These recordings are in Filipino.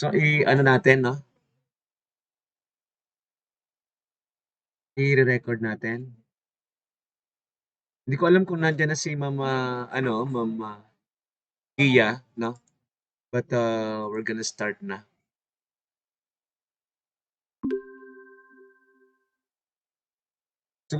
So, ano natin, no? I-record natin. Hindi ko alam kung nandiyan na si Mama, Mama Kia, no? But we're gonna start na. So,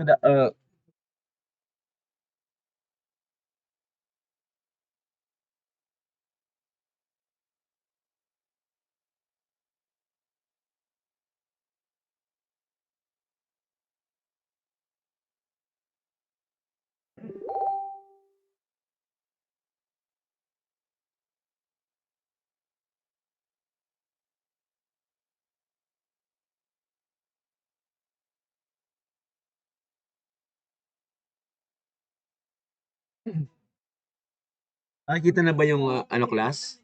nakikita na ba yung class?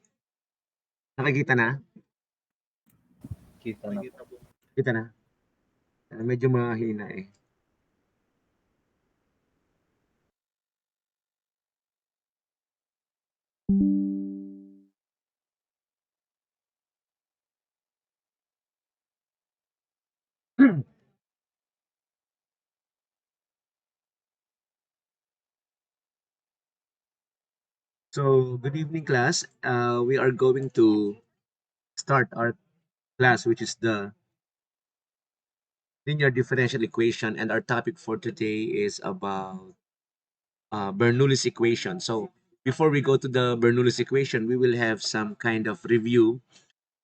Nakikita na? Kita na. Kita na? Medyo mahina eh. So, good evening, class. We are going to start our class, which is the linear differential equation, and our topic for today is about Bernoulli's equation. So, before we go to the Bernoulli's equation, we will have some kind of review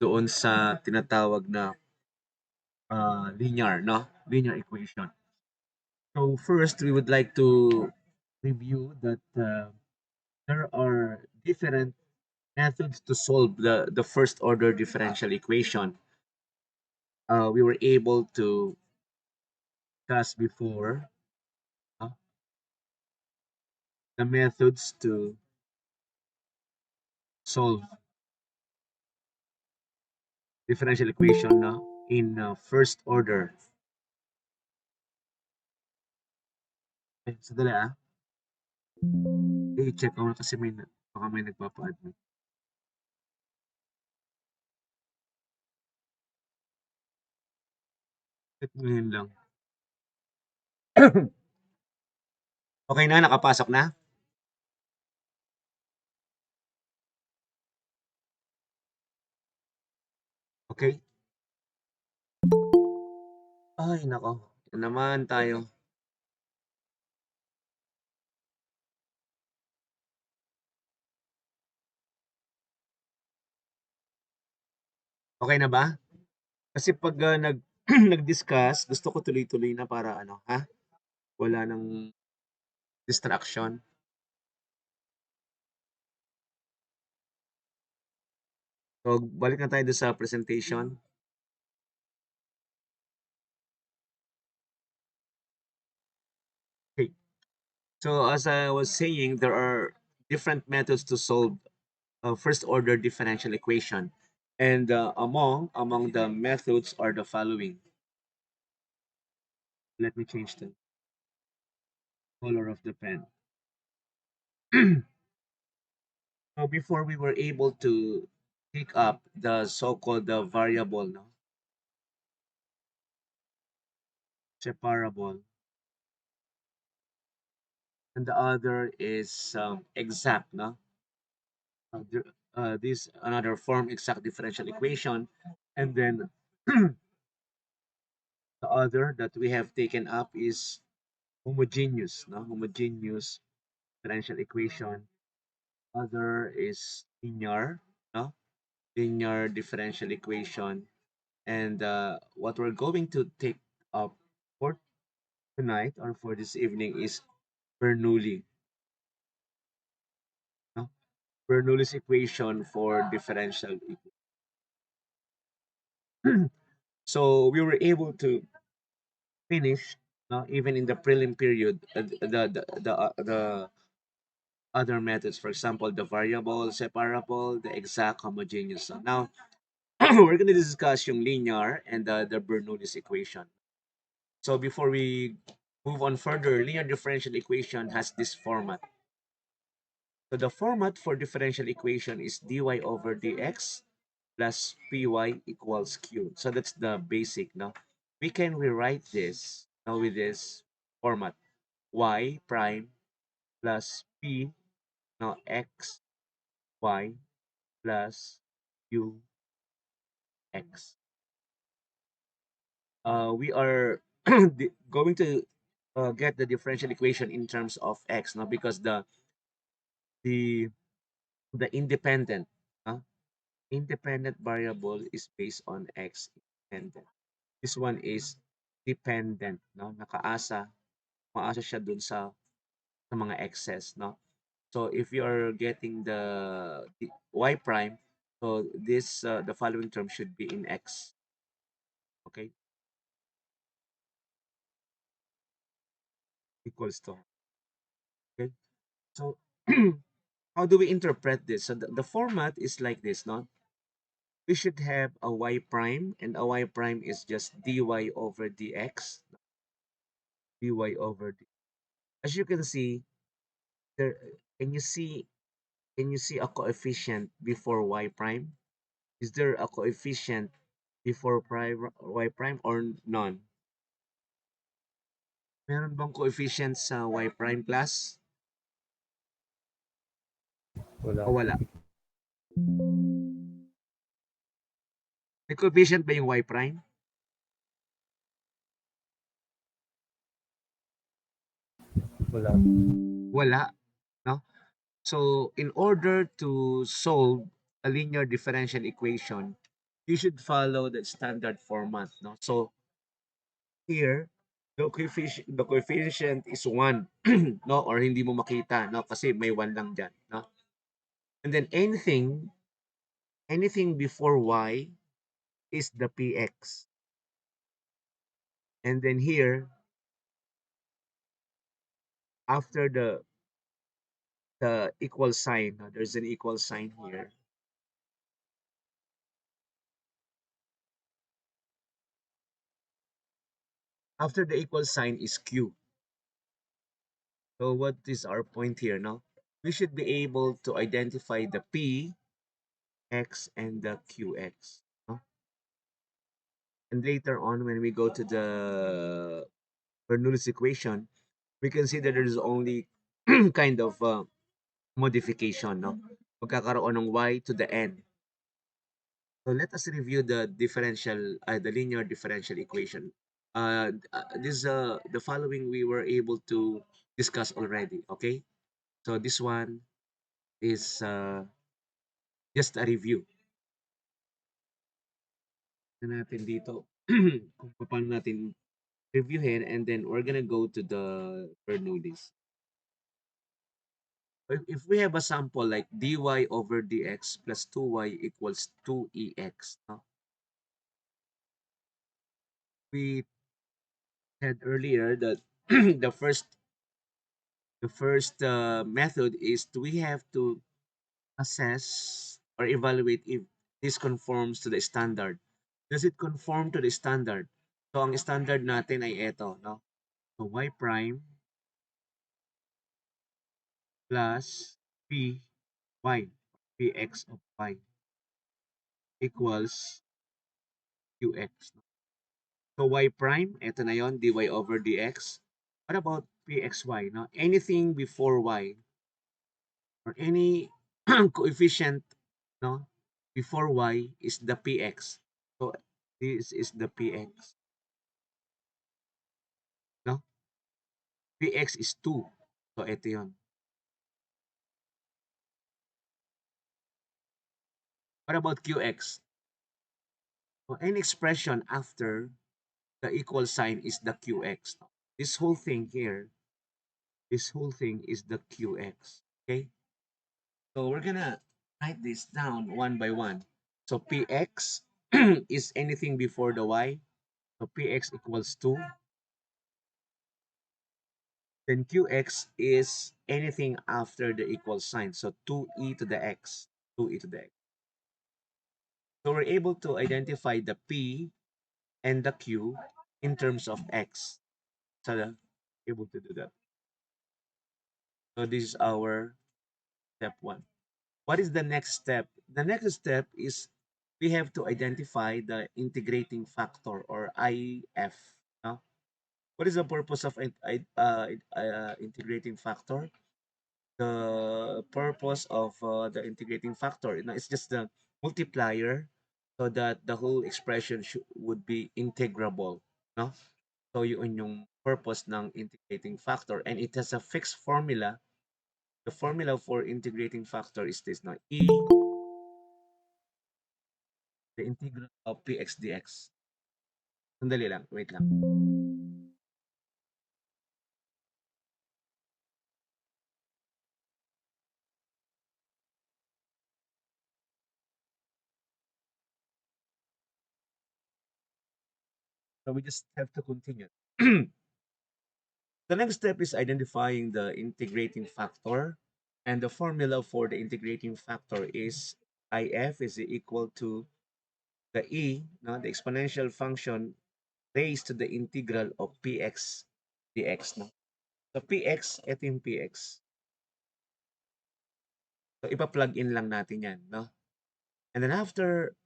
doon sa tinatawag na linear, no? Linear equation. So, first, we would like to review that there are different methods to solve the first order differential equation. We were able to discuss before uh, the methods to solve differential equation in first order. Sandali ah. I-check ko na kasi baka may nagpapa-admit. Check mo yun lang. Okay na, nakapasok na? Okay? Ay, nako. Ito naman tayo. Okay na ba? Kasi pag nag-discuss, gusto ko tuloy-tuloy na para ha? Wala nang distraction. So, balik na tayo doon sa presentation. Okay. So, as I was saying, there are different methods to solve a first order differential equation. And among the methods are the following. Let me change the color of the pen. So before we were able to pick up the so-called variable, no? Separable. And the other is exact, no? This another form, exact differential equation. And then the other that we have taken up is homogeneous, no? Homogeneous differential equation. Other is linear, no? Linear differential equation. And what we're going to take up for tonight or for this evening is Bernoulli, no? Bernoulli's equation for differential equation. So we were able to finish, no, even in the prelim period, the other methods, for example, the variable, separable, the exact, homogeneous. So now we're going to discuss yung linear and the Bernoulli's equation. So before we move on further, linear differential equation has this format. So the format for differential equation is dy over dx plus py equals q. So that's the basic. Now we can rewrite this now with this format: y prime plus p, now x y plus q x. We are going to get the differential equation in terms of x now, because the the uh, independent variable is based on x independent. This one is dependent, no? Nakaasa, maasa siya dun sa mga x's, no? So if you are getting the y prime, so this the following term should be in x. Okay, equals to. Okay, so how do we interpret this? So the format is like this, no? We should have a y prime, and a y prime is just dy over dx, dy over d. As you can see, there can you see can you see a coefficient before y prime? Is there a coefficient before prime y prime or none? Meron bang coefficient sa y prime plus Wala. o wala? May coefficient ba yung y prime? Wala. Wala, no? So in order to solve a linear differential equation, you should follow the standard format, no? So here, the coefficient is 1, no? Or hindi mo makita, no? Kasi may 1 lang dyan, no? And then anything before y is the px. And then here, after the equal sign, there's an equal sign here. After the equal sign is q. So what is our point here now? We should be able to identify the p, x, and the qx. No? And later on, when we go to the Bernoulli's equation, we can see that there's only kind of modification, no? Magkakaroon ng y to the n. So let us review the linear differential equation. The following we were able to discuss already. Okay, so this one is just a review. Na natin dito kung paano natin reviewin, and then we're gonna go to the Bernoulli's. If we have a sample like dy over dx plus 2y equals 2ex, no? We said earlier that the first method is we have to assess or evaluate if this conforms to the standard. Does it conform to the standard? So ang standard natin ay ito, no? So y prime plus p y, px of y equals qx. No? So y prime, ito na yon, dy over dx. What about pxy? No? Anything before y or any coefficient, no, before y is the px. So this is the px. No? Px is 2. So ito yon. What about qx? So any expression after the equal sign is the qx. This whole thing here, this whole thing is the qx. Okay? So we're gonna write this down one by one. So px is anything before the y. So px equals 2. Then qx is anything after the equal sign. So 2e to the x. 2e to the x. So we're able to identify the p and the q in terms of x. So able to do that. So this is our step 1. What is the next step? The next step is we have to identify the integrating factor or IF. No? What is the purpose of integrating factor? The purpose of the integrating factor, it's just the multiplier so that the whole expression would be integrable. No? So yun yung purpose ng integrating factor, and it has a fixed formula. The formula for integrating factor is this now: E, the integral of px dx. Sandali lang, wait lang. So we just have to continue. The next step is identifying the integrating factor, and the formula for the integrating factor is if is equal to the e, no, the exponential function raised to the integral of px dx. No? So px, ito yung px. So ipa-plug in lang natin yan. No? And then after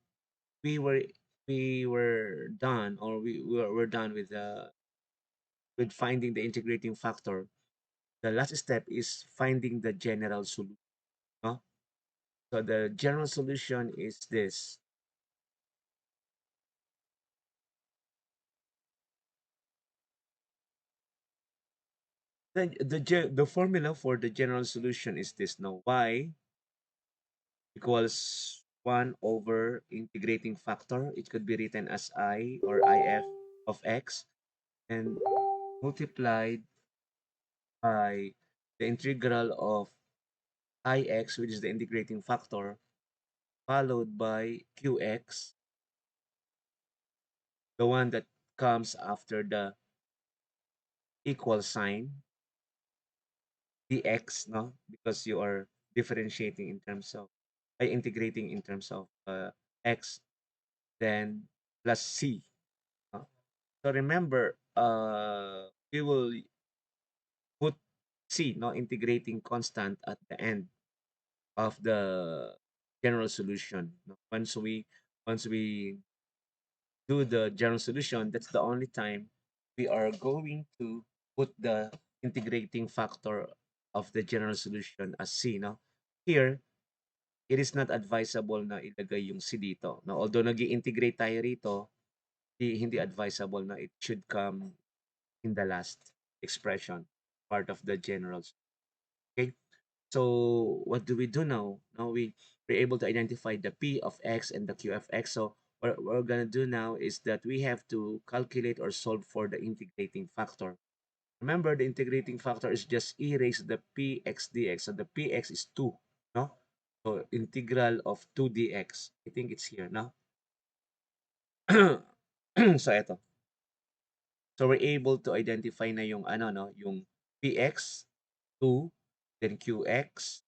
we were we were done, or we're done with finding the integrating factor, the last step is finding the general solution. No? So the general solution is this. The formula for the general solution is this. Now y equals 1 over integrating factor. It could be written as I or if of x, and multiplied by the integral of ix, which is the integrating factor, followed by qx, the one that comes after the equal sign, dx, no? Because you are differentiating in terms of, integrating in terms of x, then plus c. No? So remember, we will put c, no, integrating constant at the end of the general solution. No? Once we do the general solution, that's the only time we are going to put the integrating factor of the general solution as c. No? Here, it is not advisable na ilagay yung c dito. No? Although nag integrate tayo rito, hindi advisable na it should come in the last expression, part of the generals. Okay? So what do we do now? Now we're able to identify the p of x and the q of x. So what we're gonna do now is that we have to calculate or solve for the integrating factor. Remember, the integrating factor is just e raised to the px dx. So the px is 2, no? So integral of 2 dx. I think it's here, no? So ito. So we're able to identify na yung ano, no, yung px 2, then qx,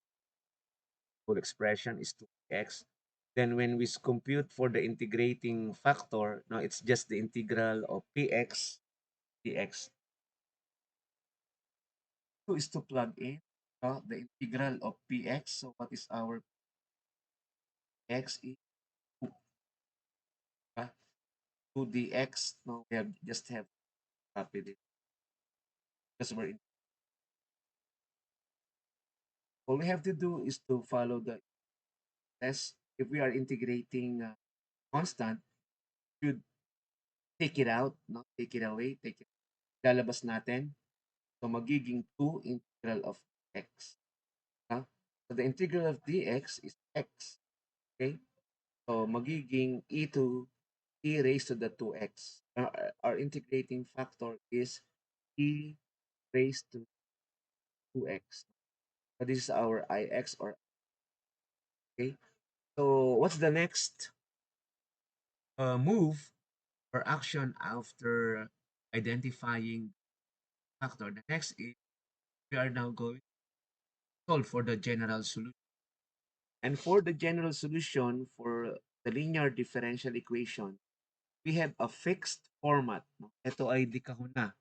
full expression is 2x. Then when we compute for the integrating factor, no, it's just the integral of px dx. 2 is to plug in, no, the integral of px. So what is our x is 2, 2 dx. No, we have just have to copy it because all we have to do is to follow the test. If we are integrating constant, should take it out, no? Take it away, take it. Lalabas natin. So magiging 2 integral of x. Huh? So the integral of dx is x. Okay? So magiging e raised to the 2x. Our integrating factor is e raised to 2x. So this is our ix, or okay. So what's the next move or action after identifying factor? The next is we are now going to solve for the general solution. And for the general solution for the linear differential equation, we have a fixed format. No? Ito ay di kahuna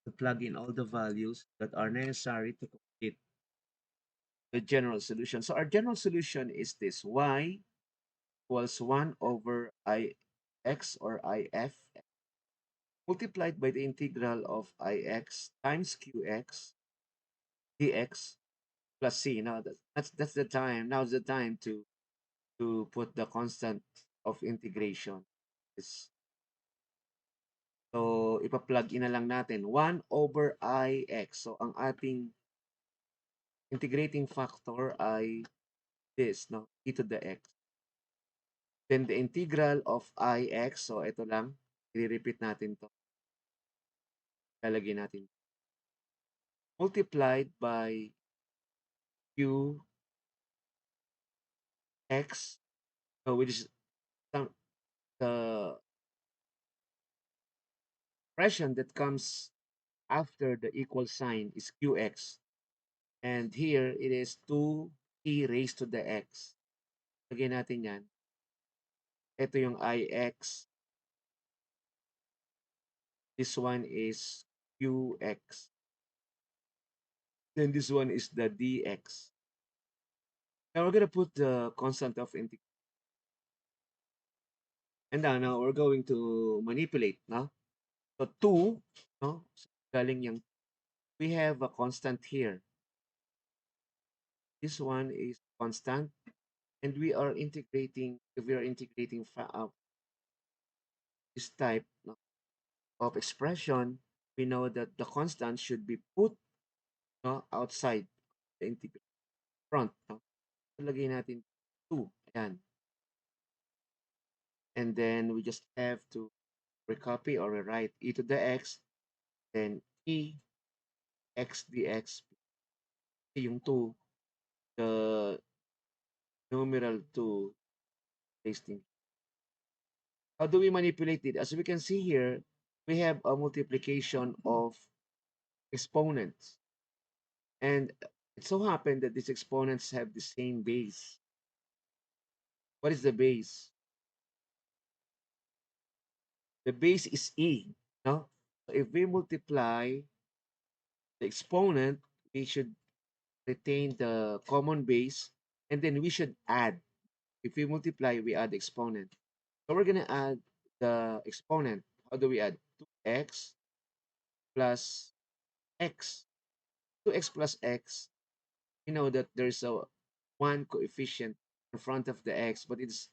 to plug in all the values that are necessary to complete the general solution. So our general solution is this: y equals 1 over I x or IF multiplied by the integral of Ix times Qx dx plus C. Now that's the time. Now's the time to put the constant of integration. Is so ipa-plug in na lang natin 1 over Ix. So ang ating integrating factor ay this, no? E to the x. Then the integral of Ix, so ito lang, i-repeat natin to. Lalagay natin multiplied by Qx, so which is the expression that comes after the equal sign is Qx. And here it is 2e raised to the x. Lagyan natin yan. Ito yung Ix. This one is Qx. Then this one is the dx. Now we're gonna put the constant of integration. And now we're going to manipulate, no? So 2, no? So, galing yung, we have a constant here. This one is constant. And we are integrating, if we are integrating this type, no, of expression, we know that the constant should be put, no, outside the integral front. No? So, lagay natin 2. Ayan. And then we just have to recopy or rewrite e to the x, then e x dx, yung 2, the numeral 2 placed in. How do we manipulate it? As we can see here, we have a multiplication of exponents. And it so happened that these exponents have the same base. What is the base? The base is e. No? So if we multiply the exponent, we should retain the common base, and then we should add. If we multiply, we add the exponent. So we're going to add the exponent. How do we add? 2x plus x. 2x plus x, you know that there's a one coefficient in front of the x, but it's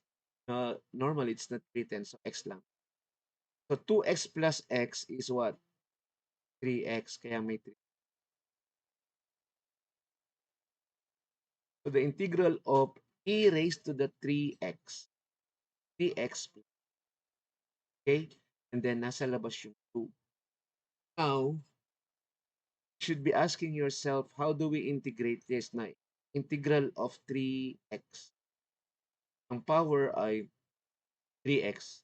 normally it's not written, so x lang. So 2x plus x is what? 3x, kaya may 3. So the integral of e raised to the 3x, 3x, okay? And then nasa labas yung 2. Now, you should be asking yourself, how do we integrate this na integral of 3x? Ang power ay 3x.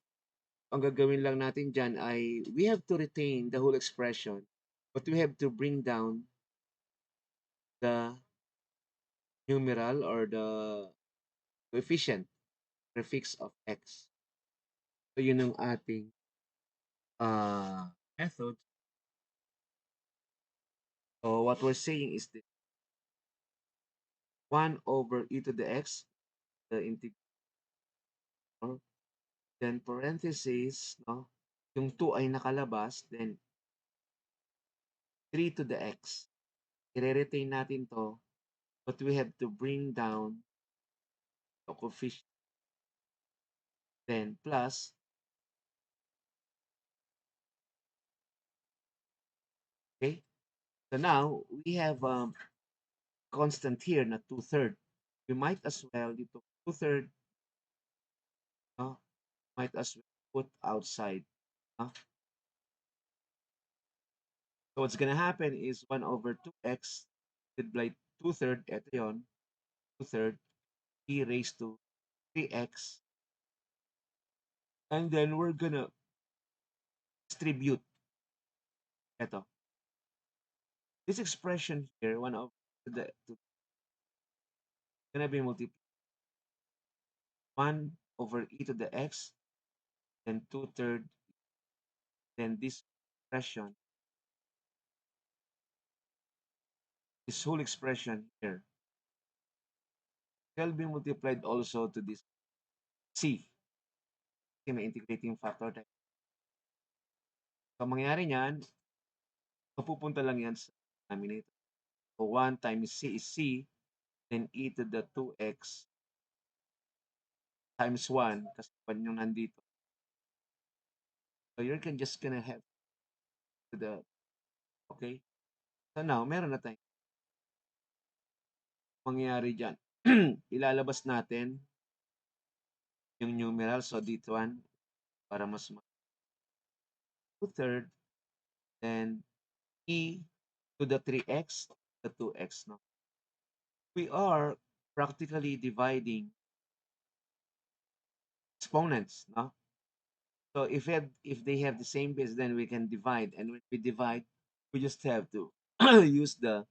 Ang gagawin lang natin dyan ay we have to retain the whole expression, but we have to bring down the numeral or the coefficient prefix of x. So yun ang ating method. So what we're saying is this 1 over e to the x, the integral, then parenthesis, no? Yung 2 ay nakalabas, then 3 to the x. I-retain natin to, but we have to bring down the coefficient. Then plus, okay? So now we have constant here na 2/3. We might as well dito 2/3, no? Might as well put outside. No? So what's gonna happen is 1 over 2x divided by 2/3, eto yun, 2/3 e raised to 3x. And then we're gonna distribute eto. This expression here, 1 over gonna be multiplied 1 over e to the x, then 2/3, then this expression, this whole expression here shall be multiplied also to this. C. Kasi may integrating factor tayo. So, ang mangyayari niyan, mapupunta lang yan sa denominator. So, 1 times C is C, then e to the 2x times 1, kasi 1 yung nandito. So, you're just gonna have to the, okay? So, now, meron na tayong mangyayari dyan. Ilalabas natin yung numeral. So, dito 1, para mas 2/3, then e to the 3x, the 2x, no? We are practically dividing exponents, no? So if they have the same base, then we can divide. And when we divide, we just have to use the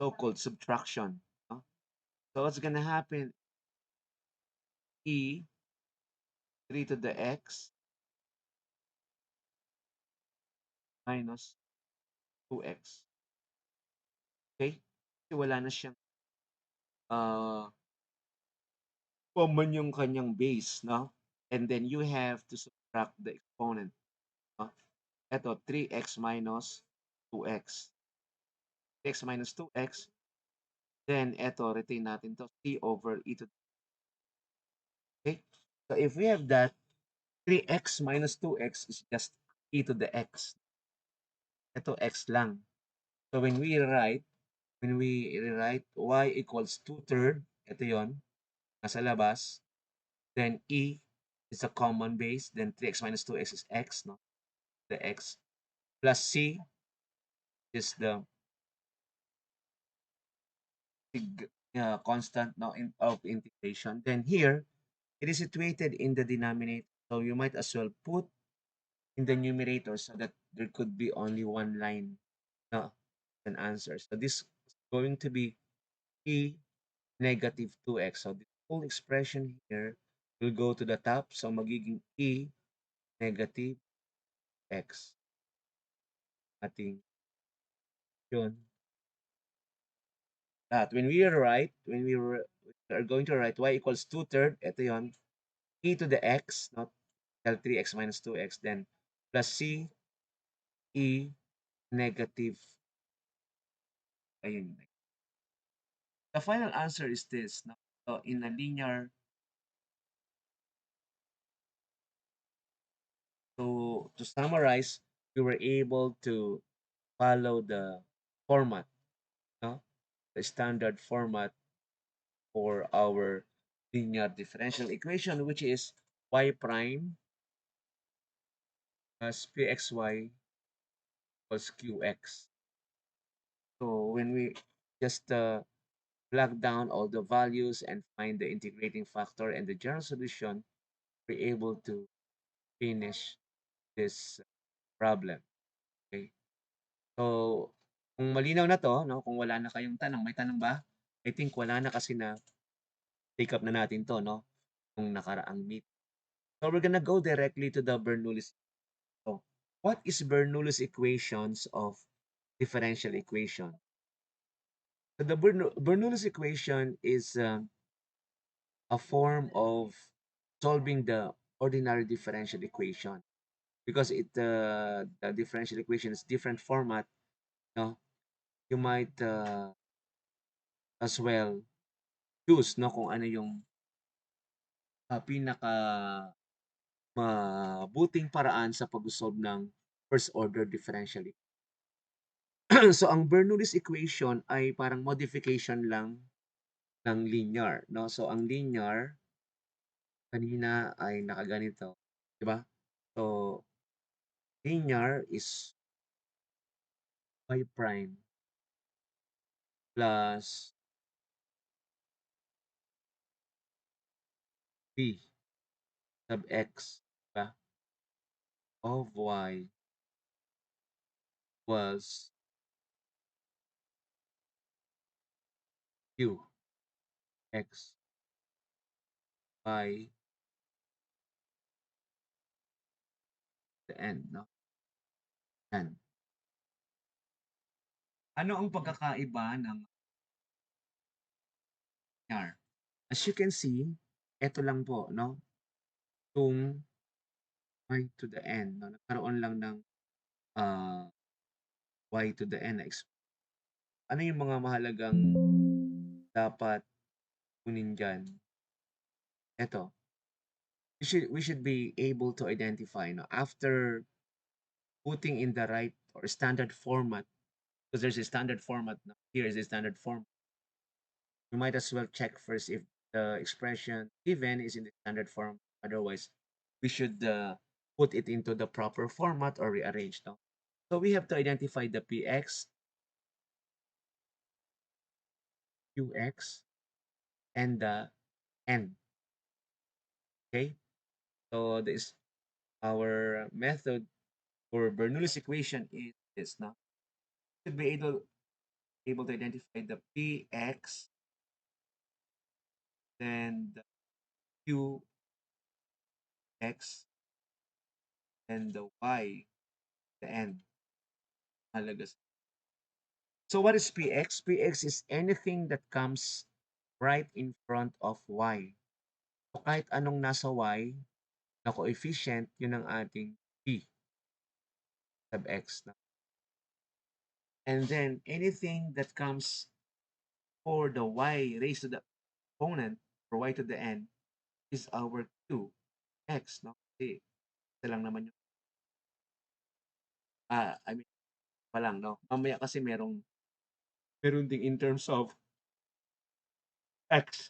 so-called subtraction, no? So what's gonna happen? E 3 to the x minus 2x. Okay? Kasi wala na siyang common yung kanyang base, no? And then you have to subtract the exponent, no? Ito, 3x minus 2x. 3x minus 2x. Then, ito, retain natin to. C over e to. Okay? So, if we have that, 3x minus 2x is just e to the x. Ito, x lang. So, when we rewrite y equals 2/3, ito yon, nasa labas. Then, e is a common base. Then, 3x minus 2x is x, no? The x. Plus c is the constant, no, of integration. Then here, it is situated in the denominator. So you might as well put in the numerator so that there could be only one line, no, an answer. So this is going to be e negative 2x. So the whole expression here will go to the top. So magiging e negative x. Ating yun. When we are going to write y equals 2/3, ito yon, e to the x, not L 3x minus 2x, then plus c e negative, ayun. The final answer is this, no? So in a linear, to summarize, we were able to follow the format, no? The standard format for our linear differential equation, which is y prime plus pxy equals qx. So when we just plug down all the values and find the integrating factor and the general solution, we're able to finish this problem. Okay? So, kung malinaw na to, no, kung wala na kayong tanong, may tanong ba? I think wala na kasi na take up na natin to, no, nung nakaraang meet. So, we're gonna go directly to the Bernoulli's. So, what is Bernoulli's equations of differential equation? So, the Bernoulli's equation is a form of solving the ordinary differential equation because the differential equation is different format, no, you might as well choose, no, kung ano yung pinaka mabuting paraan sa pag-solve ng first order differential equation. So ang Bernoulli's equation ay parang modification lang ng linear, no? So ang linear kanina ay nakaganito, di ba? So linear is y prime plus b sub x, diba? Of y was q x by the end, no? Yan. Ano ang pagkakaiba ng linear? As you can see, eto lang po, no? yung y to the n, no? Nagkaroon lang ng ah, y to the n na ano yung mga mahalagang dapat kunin diyan? Eto, we should be able to identify, no, after putting in the right or standard format, because there's a standard format now. Here is a standard form. You might as well check first if the expression given is in the standard form. Otherwise, we should put it into the proper format or rearrange. No? So we have to identify the px, qx, and the n. Okay, so this our method for Bernoulli's equation is this. Now, should be able to identify the px, then the qx, and the y, the n. Halaga. So what is px? Px is anything that comes right in front of y. So kahit anong nasa y na coefficient, yun ang ating p sub x. And then anything that comes for the y raised to the exponent or y to the n is our q x. No? Kasi ito lang naman yung, I mean, pa lang, no? Mamaya kasi meron ding in terms of x,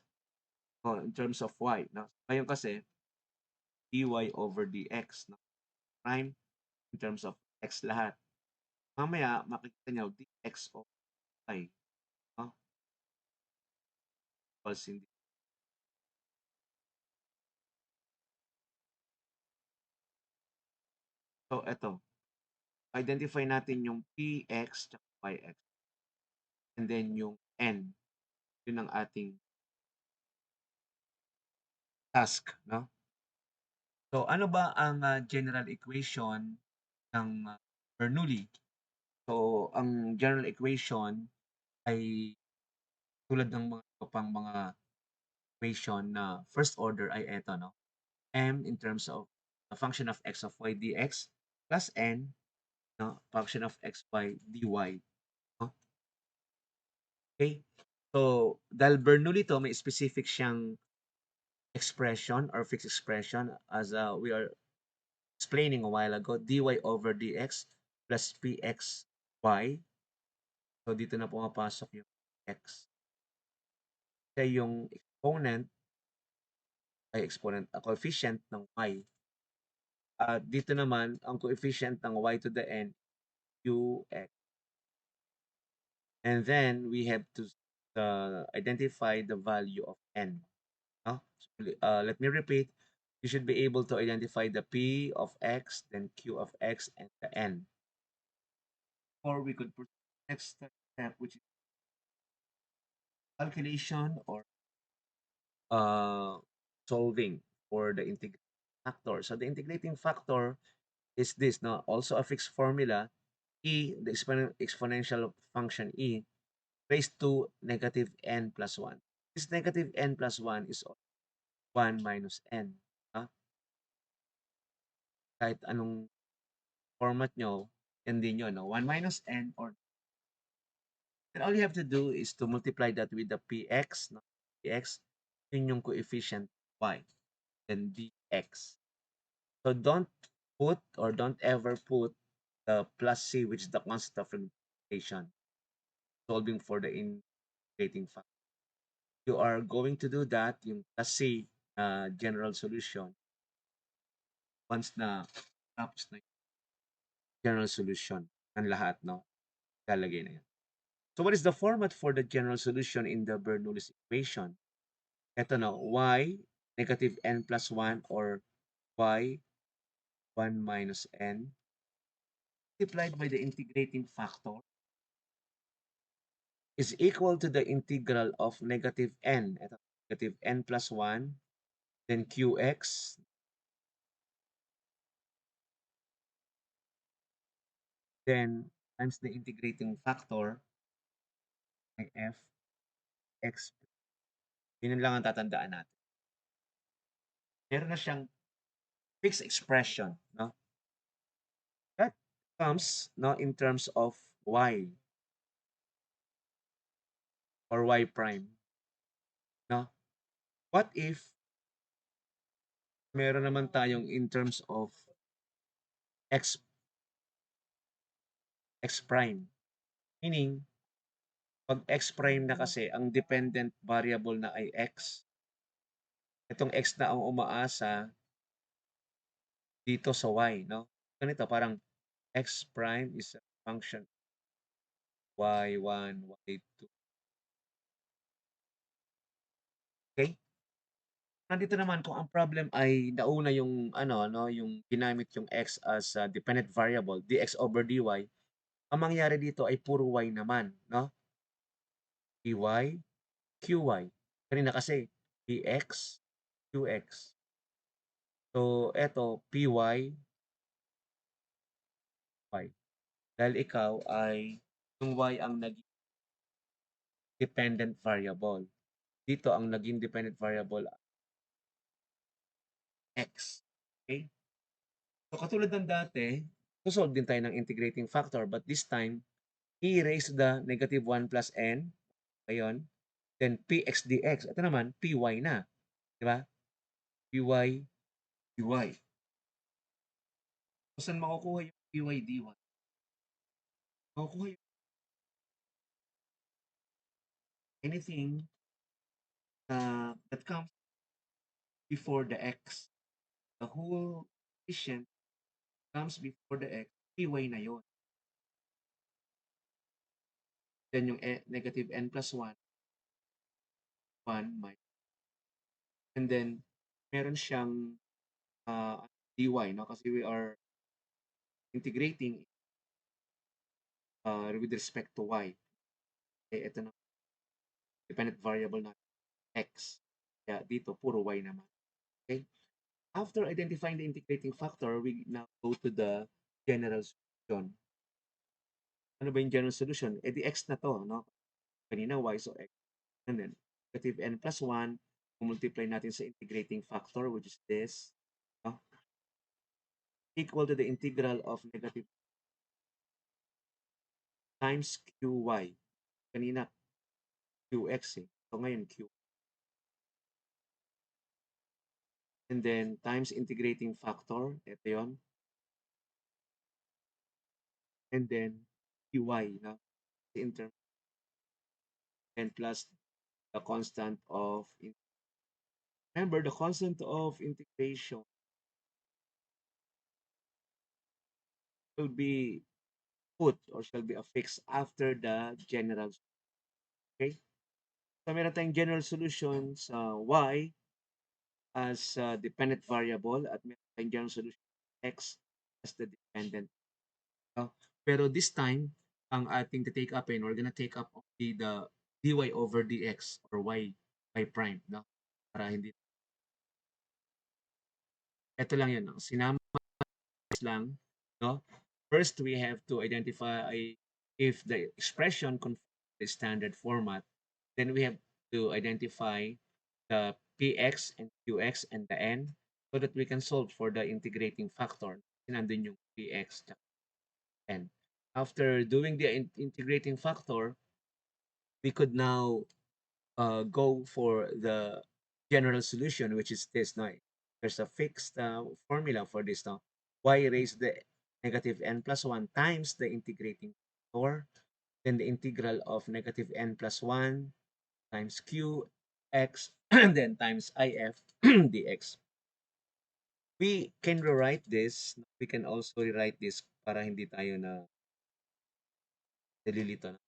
no? In terms of y. No? Ngayon kasi, dy over dx. No? Prime in terms of x lahat. Mamaya, makikita nyo dx over y. No? Equals hindi. So, eto. Identify natin yung px at yx. And then yung n. Yun ang ating task. No? So, ano ba ang general equation ng Bernoulli? So, ang general equation ay tulad ng mga iba pang mga equation na first order ay eto, no? M in terms of a function of x of y dx plus n, no? Function of x y dy. No? Okay? So, dahil Bernoulli to, may specific siyang expression or fixed expression as we are explaining a while ago, dy over dx plus pxy. So, dito na pumapasok yung x. Kaya yung coefficient ng y. At dito naman, ang coefficient ng y to the n, qx. And then, we have to identify the value of n. No? So, let me repeat. You should be able to identify the p of x, then q of x, and the n. Or we could proceed to the next step, which is calculation or uh, solving for the integrating factor. So the integrating factor is this, no? Also a fixed formula, e, the exponential function e, raised to negative n plus 1. This negative n plus 1 is 1 minus n. Ah, kahit anong format nyo, yan din yun, no? 1 minus n, or then all you have to do is to multiply that with the px, no? Px, yun yung coefficient y, then dx. So don't ever put the plus c, which is the constant of representation, solving for the integrating factor. You are going to do that, yung plus c general solution, once na tapos na yung general solution ng lahat, no? Lalagay na yan. So what is the format for the general solution in the Bernoulli's equation? Ito na, y negative n plus 1 or y 1 minus n multiplied by the integrating factor is equal to the integral of negative n. Ito, negative n plus 1, then qx, then times the integrating factor ay f x. Yun lang ang tatandaan natin. Meron na siyang fixed expression, no? That comes no in terms of y or y prime, no? What if meron naman tayong in terms of x x prime? Meaning, pag x prime na kasi, ang dependent variable na ay x. Itong x na ang umaasa dito sa y, no? Ganito, parang x prime is a function y1, y2. Okay? Nandito naman kung ang problem ay nauna yung ano, no, yung ginamit yung x as a dependent variable, dx over dy, ang mangyayari dito ay puro y naman, no? Py, qy. Kanina kasi px, qx. So, eto, py, y. Dahil ikaw ay yung y ang naging dependent variable. Dito ang naging dependent variable x. Okay? So katulad ng dati, solve din tayo ng integrating factor but this time, e raised to the negative 1 plus n. Ayun. Then px dx. Ito naman, py na. Di ba? Py, dy. So saan makukuha yung py dy? Makukuha yung anything that comes before the x. The whole coefficient comes before the x, py na yon. Then yung negative n plus 1, 1 minus. And then, meron siyang dy, no? Kasi we are integrating with respect to y. Eh, ito na, dependent variable na x. Kaya dito, puro y naman. Okay? After identifying the integrating factor, we now go to the general solution. Ano ba yung general solution? Eh, di x na to, no? Kanina y, so x. And then, negative n plus 1, multiply natin sa integrating factor, which is this, no? Equal to the integral of negative times qy. Kanina, qx eh. So ngayon, q. And then, times integrating factor, ito yon. And then, qy, no? In terms, and plus the constant of, remember, the constant of integration will be put or shall be affixed after the general. Okay? So, meron tayong general solution sa y as dependent variable at meron tayong general solution x as the dependent. No? Pero this time, ang ating take upin, we're gonna take up only the dy over dx or y prime. No? Para hindi, ito lang yun. No? Sinama lang. No? First, we have to identify if the expression conforms the standard format. Then we have to identify the px and qx and the n so that we can solve for the integrating factor. Nandun yung px and after doing the integrating factor, we could now go for the general solution, which is this. Now, there's a fixed formula for this now. Y raised the negative n plus 1 times the integrating factor, then the integral of negative n plus 1 times q x, and then times if dx. We can rewrite this. We can also rewrite this para hindi tayo na nalilito na.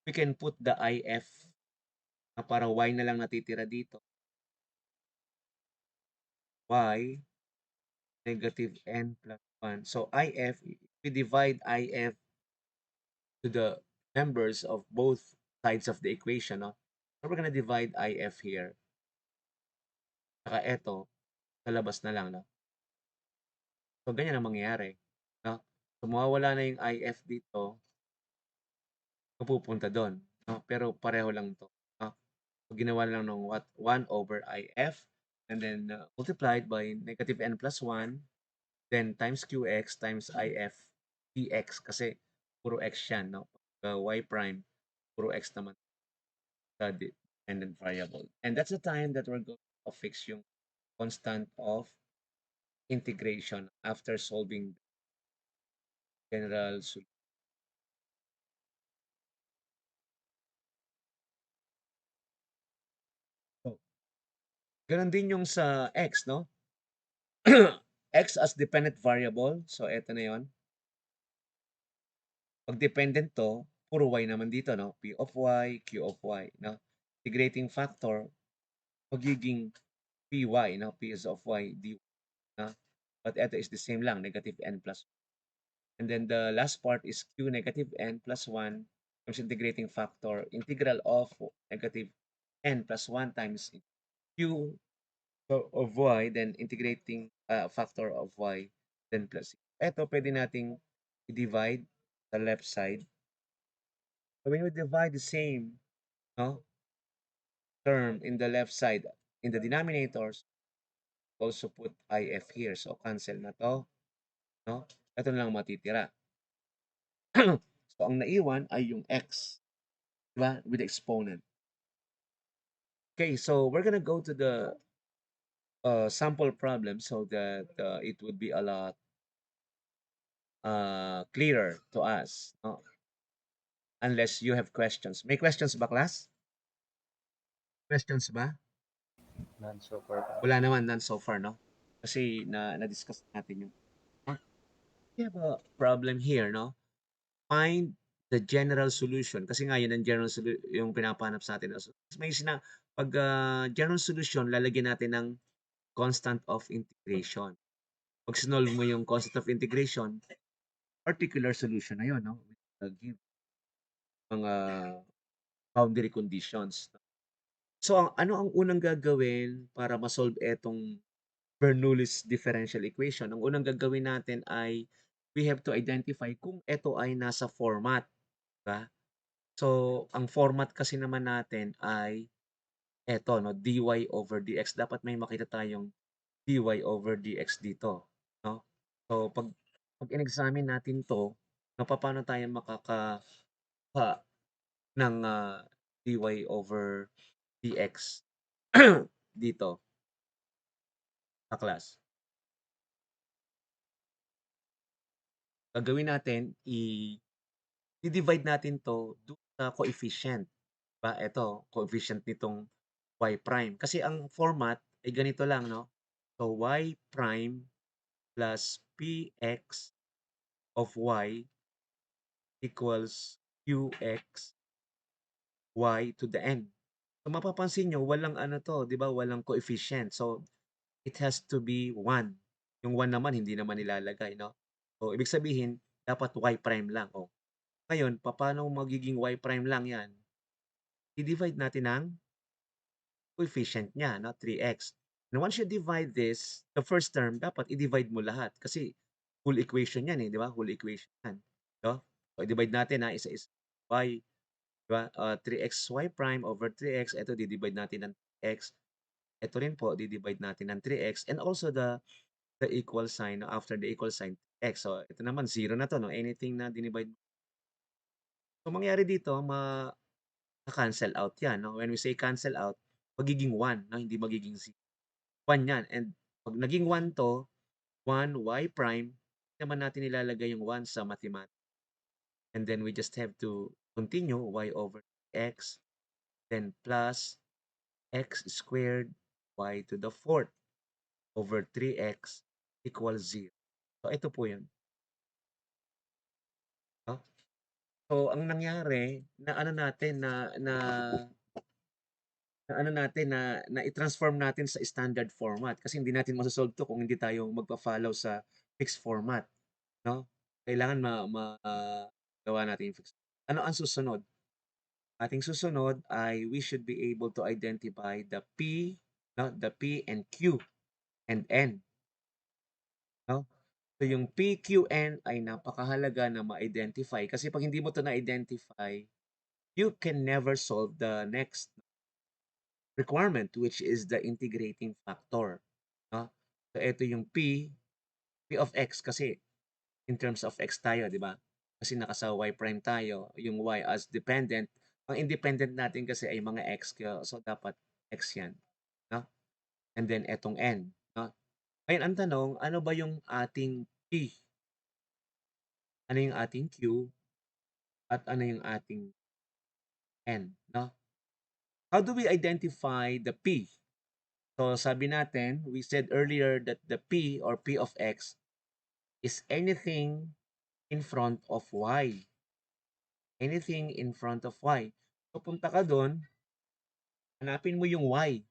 We can put the if na para y na lang natitira dito. Y negative n plus 1. So if, we divide if to the members of both sides of the equation. No? So we're gonna divide if here. Saka eto, sa labas na lang. No? So ganyan ang mangyayari. No? So mawawala na yung if dito, mapupunta doon. No? Pero pareho lang to. No? So ginawa lang ng what? 1 over if. and then multiplied by negative n plus 1, then times qx times if dx kasi puro x yan, no? Y prime, puro x naman the dependent variable. And that's the time that we're going to fix yung constant of integration after solving general solution. So, ganun din yung sa x, no? X as dependent variable. So, eto na yon. Pag dependent to, puro y naman dito, no? P of y, q of y, no? Integrating factor, magiging py, no? P is of y, dy, no? But eto is the same lang, negative n plus. And then the last part is q negative n plus 1 times integrating factor, integral of negative n plus 1 times q of y, then integrating factor of y, then plus. Ito, pwede nating i-divide the left side. So when we divide the same, no, term in the left side, in the denominators, also put if here. So cancel na to, no? Ito na lang matitira. So ang naiwan ay yung x, di ba? With exponent. Okay, so we're gonna go to the sample problem so that it would be a lot clearer to us, no? Unless you have questions. May questions ba, class? Questions ba? None so far pa. Wala naman, none so far, no? Kasi na-discuss natin yung we have a problem here, no? Find the general solution. Kasi nga yun ang general yung pinapahanap sa atin. So, may pag general solution, lalagyan natin ng constant of integration. Pag sinolve mo yung constant of integration, particular solution na yun, no? Give mga boundary conditions. So, ano ang unang gagawin para ma-solve etong Bernoulli's differential equation? Ang unang gagawin natin ay we have to identify kung ito ay nasa format, ba? So, ang format kasi naman natin ay eto, no, dy over dx. Dapat may makita tayong dy over dx dito, no? So, pag in-examine natin 'to, no, papaano tayo makakakuha ng dy over dx dito, class? Gagawin natin i-divide natin 'to do'n sa coefficient, ba? Ito, coefficient nitong y prime. Kasi ang format ay ganito lang, no? So, y prime plus px of y equals qx y to the n. So, mapapansin nyo, walang ano to, di ba? Walang coefficient. So, it has to be 1. Yung 1 naman, hindi naman nilalagay, no? So, ibig sabihin, dapat y prime lang. Oh. Ngayon, paano magiging y prime lang yan? I-divide natin ng coefficient niya, no? 3x. And once you divide this, the first term, dapat i-divide mo lahat. Kasi whole equation yan eh, di ba? Whole equation yan. No? So, i-divide natin ha, isa-isa. Y, di ba? 3xy prime over 3x. Ito, di-divide natin ng x. Ito rin po, di-divide natin ng 3x. And also the equal sign, no? After the equal sign, x. So, ito naman, 0 na to, no? Anything na dinivide. So, mangyari dito, cancel out yan, no? When we say cancel out, magiging 1, no? Hindi magiging 0. 1 yan. And pag naging 1 to, 1 y prime, naman natin ilalagay yung 1 sa mathematics. And then we just have to continue y over x, then plus x squared y to the fourth over 3x equals 0. So, ito po yun. No? So, ang nangyari, na ano natin, na ano natin, na i-transform natin sa standard format. Kasi hindi natin masasolve to kung hindi tayo magpa-follow sa fixed format. No? Kailangan gawa natin yung fixed. Ano ang susunod? Ating susunod ay we should be able to identify the P, no? The P and Q and N. No? So yung P, Q, N ay napakahalaga na ma-identify kasi pag hindi mo to na-identify, you can never solve the next requirement, which is the integrating factor. No? So ito yung P of X kasi in terms of X tayo, di ba? Kasi nakasa Y prime tayo, yung Y as dependent. Ang independent natin kasi ay mga X, so dapat X yan. No? And then etong N. No? Ngayon, ang tanong, ano ba yung ating P? Ano yung ating Q? At ano yung ating N? No? How do we identify the P? So sabi natin, we said earlier that the P or P of X is anything in front of Y. Anything in front of Y. So punta ka doon, hanapin mo yung Y.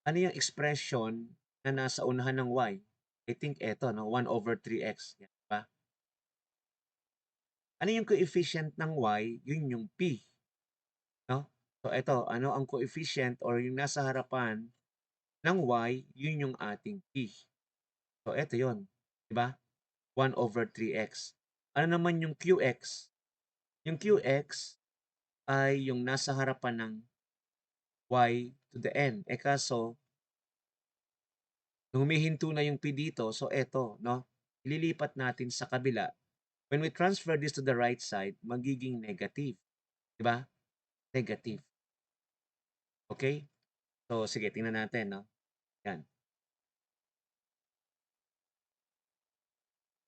Ano yung expression na nasa unahan ng Y? I think eto, no? 1 over 3x. Yan, ba? Ano yung coefficient ng Y? Yun yung P. No? So eto, ano ang coefficient or yung nasa harapan ng Y? Yun yung ating P. So eto yun. Diba? 1 over 3x. Ano naman yung qx? Yung qx ay yung nasa harapan ng y to the n. Kaso, humihinto na yung p dito, so eto, no? Ililipat natin sa kabila. When we transfer this to the right side, magiging negative. Diba? Negative. Okay? So, sige, tingnan natin, no? Yan.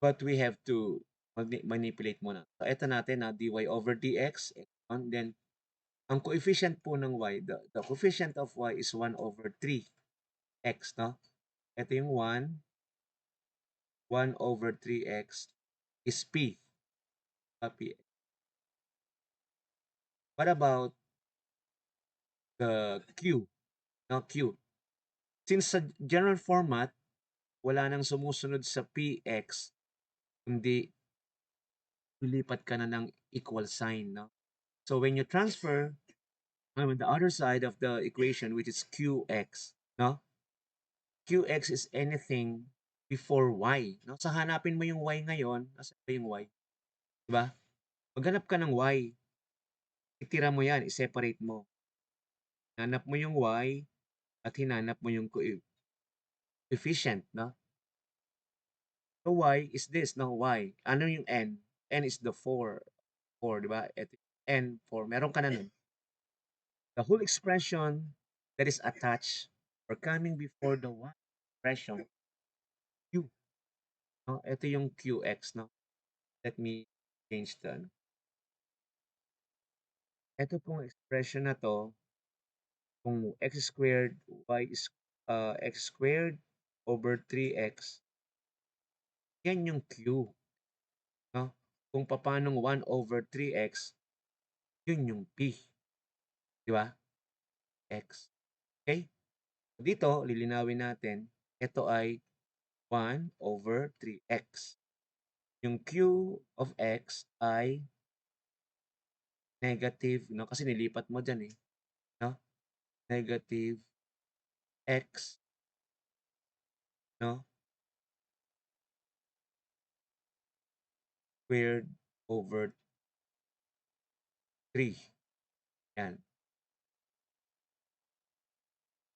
But we have to manipulate muna. So, eto natin, na dy over dx. And then, ang coefficient po ng y, the coefficient of y is 1 over 3x, no? Ito yung 1 over 3x is p. P. What about the q? No, q. Since sa general format, wala nang sumusunod sa px, kundi lilipat ka na ng equal sign, no? So when you transfer on the other side of the equation, which is qx, no? Qx is anything before y. No? So hanapin mo yung y ngayon. Nasaan ba yung y? Diba? Maghanap ka ng y. Itira mo yan. I-separate mo. Hanap mo yung y at hinanap mo yung coefficient. No? So y is this. No? Y. Ano yung n? N is the 4. 4, diba? Ito, n, 4. Meron ka na nun. The whole expression that is attached or coming before the y expression, q. No? Ito yung qx. No? Let me change the ano. Ito pong expression na 'to, kung x squared y is x squared over 3x, yan yung q, 'no? Kung papaanong 1 over 3x, yun yung p, 'di ba? X. Okay? Dito, lilinawin natin, ito ay 1 over 3x. Yung q of x ay negative, 'no? Kasi nilipat mo diyan, eh, 'no? Negative x, 'no? Squared over 3. Yan.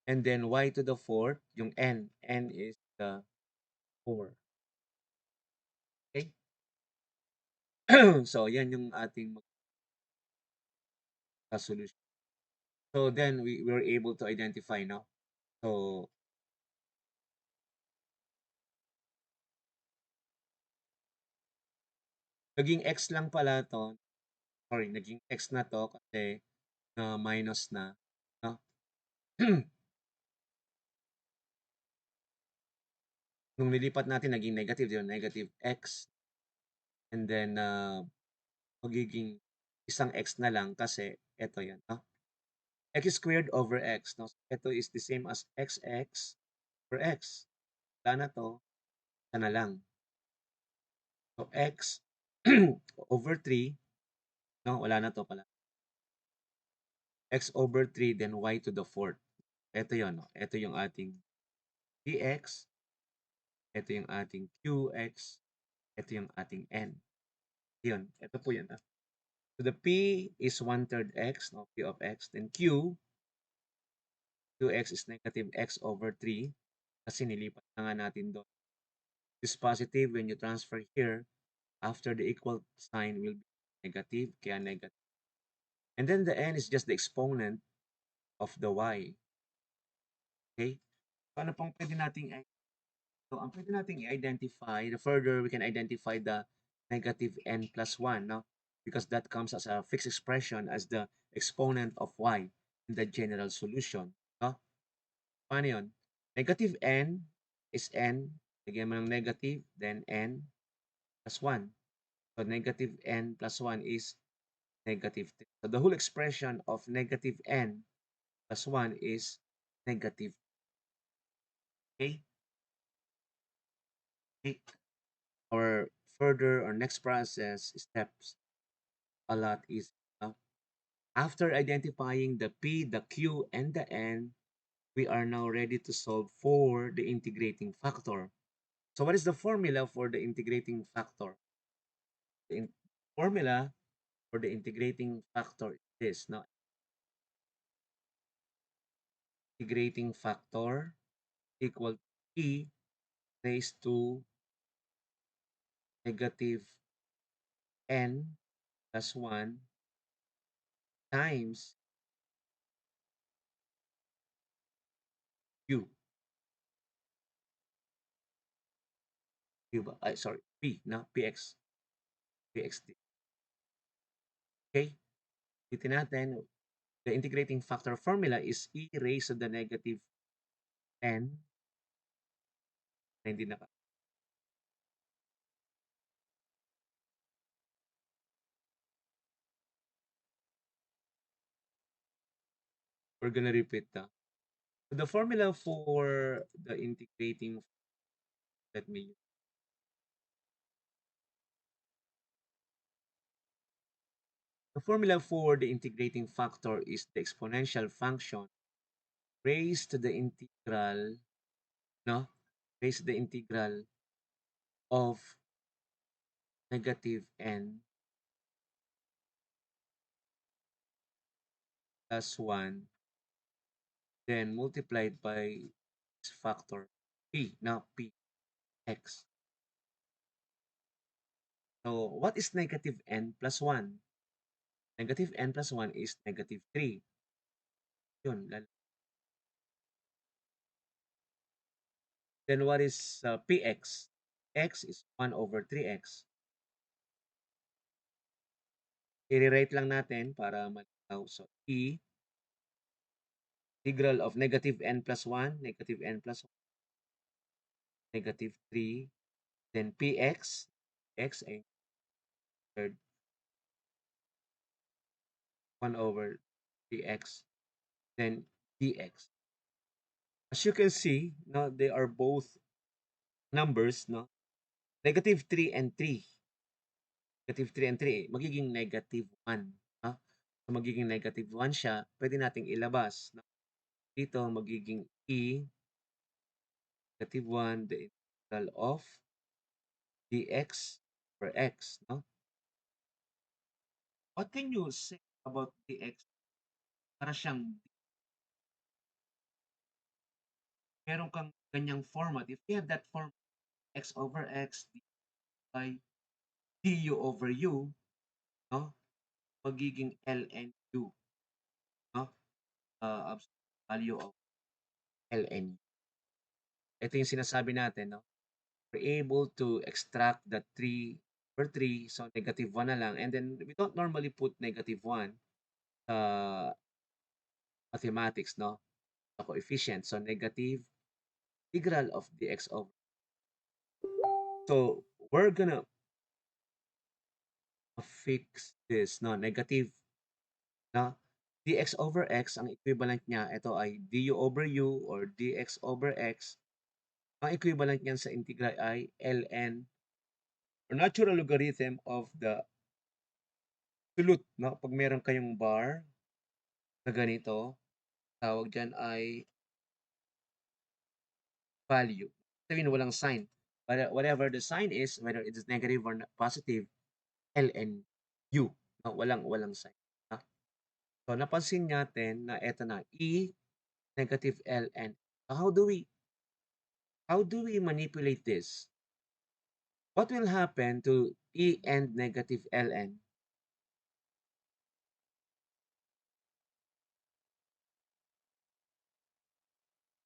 And then y to the fourth, yung n. N is the 4. Okay? So, yan yung ating solution. So, then we were able to identify, no? So, naging x lang pala to. Sorry, naging x na to kasi minus na. No? Nung nilipat natin, naging negative yun. Negative x. And then, magiging isang x na lang kasi ito yan. No? X squared over x. No? Ito is the same as xx over x. Wala na to. Isa na lang. So, x over 3. No, wala na to pala. X over 3, then y to the fourth. Ito yun. No? Ito yung ating dx. Ito yung ating qx. Ito yung ating n. Yun. Ito po yan. So, the p is 1/3 x. No? P of x. Then q 2x is negative x over 3 kasi nilipat na nga natin doon. This positive when you transfer here, after the equal sign will be negative, kaya negative. And then the n is just the exponent of the y. Okay? So ano pang pwede nating so ang pwede nating i-identify, the further we can identify the negative n plus 1, no? Because that comes as a fixed expression as the exponent of y in the general solution. No? Paano yun? Negative n is n, lagyan mo ng negative, then n plus 1. So negative n plus 1 is negative 3. So the whole expression of negative n plus 1 is negative. Okay? Okay. Our further or next process steps a lot is after identifying the p, the q, and the n, we are now ready to solve for the integrating factor. So what is the formula for the integrating factor? The formula for the integrating factor is this. Now, integrating factor equal to e raised to negative n plus 1 times q. Q ba? Ay, sorry, p, no? pxt. Okay? Ulitin natin, the integrating factor formula is e raised to the negative n na hindi naka. We're gonna repeat that. The formula for the integrating, let me, the formula for the integrating factor is the exponential function raised to the integral, no? Raised to the integral of negative n plus 1, then multiplied by this factor p, now px. So what is negative n plus 1? Negative n plus 1 is negative 3. Yun. Then what is px? X is 1 over 3x. I-rewrite lang natin para malinaw. So e integral of negative n plus 1, negative n plus 1, negative 3, then px, x ay third 1 over px, then dx. As you can see, no, they are both numbers, no? Negative 3 and 3. Negative 3 and 3, magiging negative 1. No? So magiging negative 1 siya, pwede nating ilabas. No? Dito, magiging e negative 1, the integral of dx per x. No? What can you say about dx? Para siyang, meron kang ganyang format. If you have that form, x over x, d by du over u, no? Magiging ln u. No? Absolute value of ln u. Ito yung sinasabi natin, no? We're able to extract the 3 over 3, so negative 1 na lang. And then we don't normally put negative 1 sa mathematics, no? The coefficient. So negative integral of dx over. So we're gonna fix this, no? Negative, no? Dx over x, ang equivalent niya, ito ay du over u or dx over x. Ang equivalent niyan sa integral ay ln or natural logarithm of the absolute, no? Pag meron kayong bar na ganito, tawag dyan ay value. Sabihin walang sign. But whatever the sign is, whether it is negative or positive, ln u. No? Walang sign. No? So napansin natin na eto na, e negative ln. How do we manipulate this? What will happen to e and negative ln?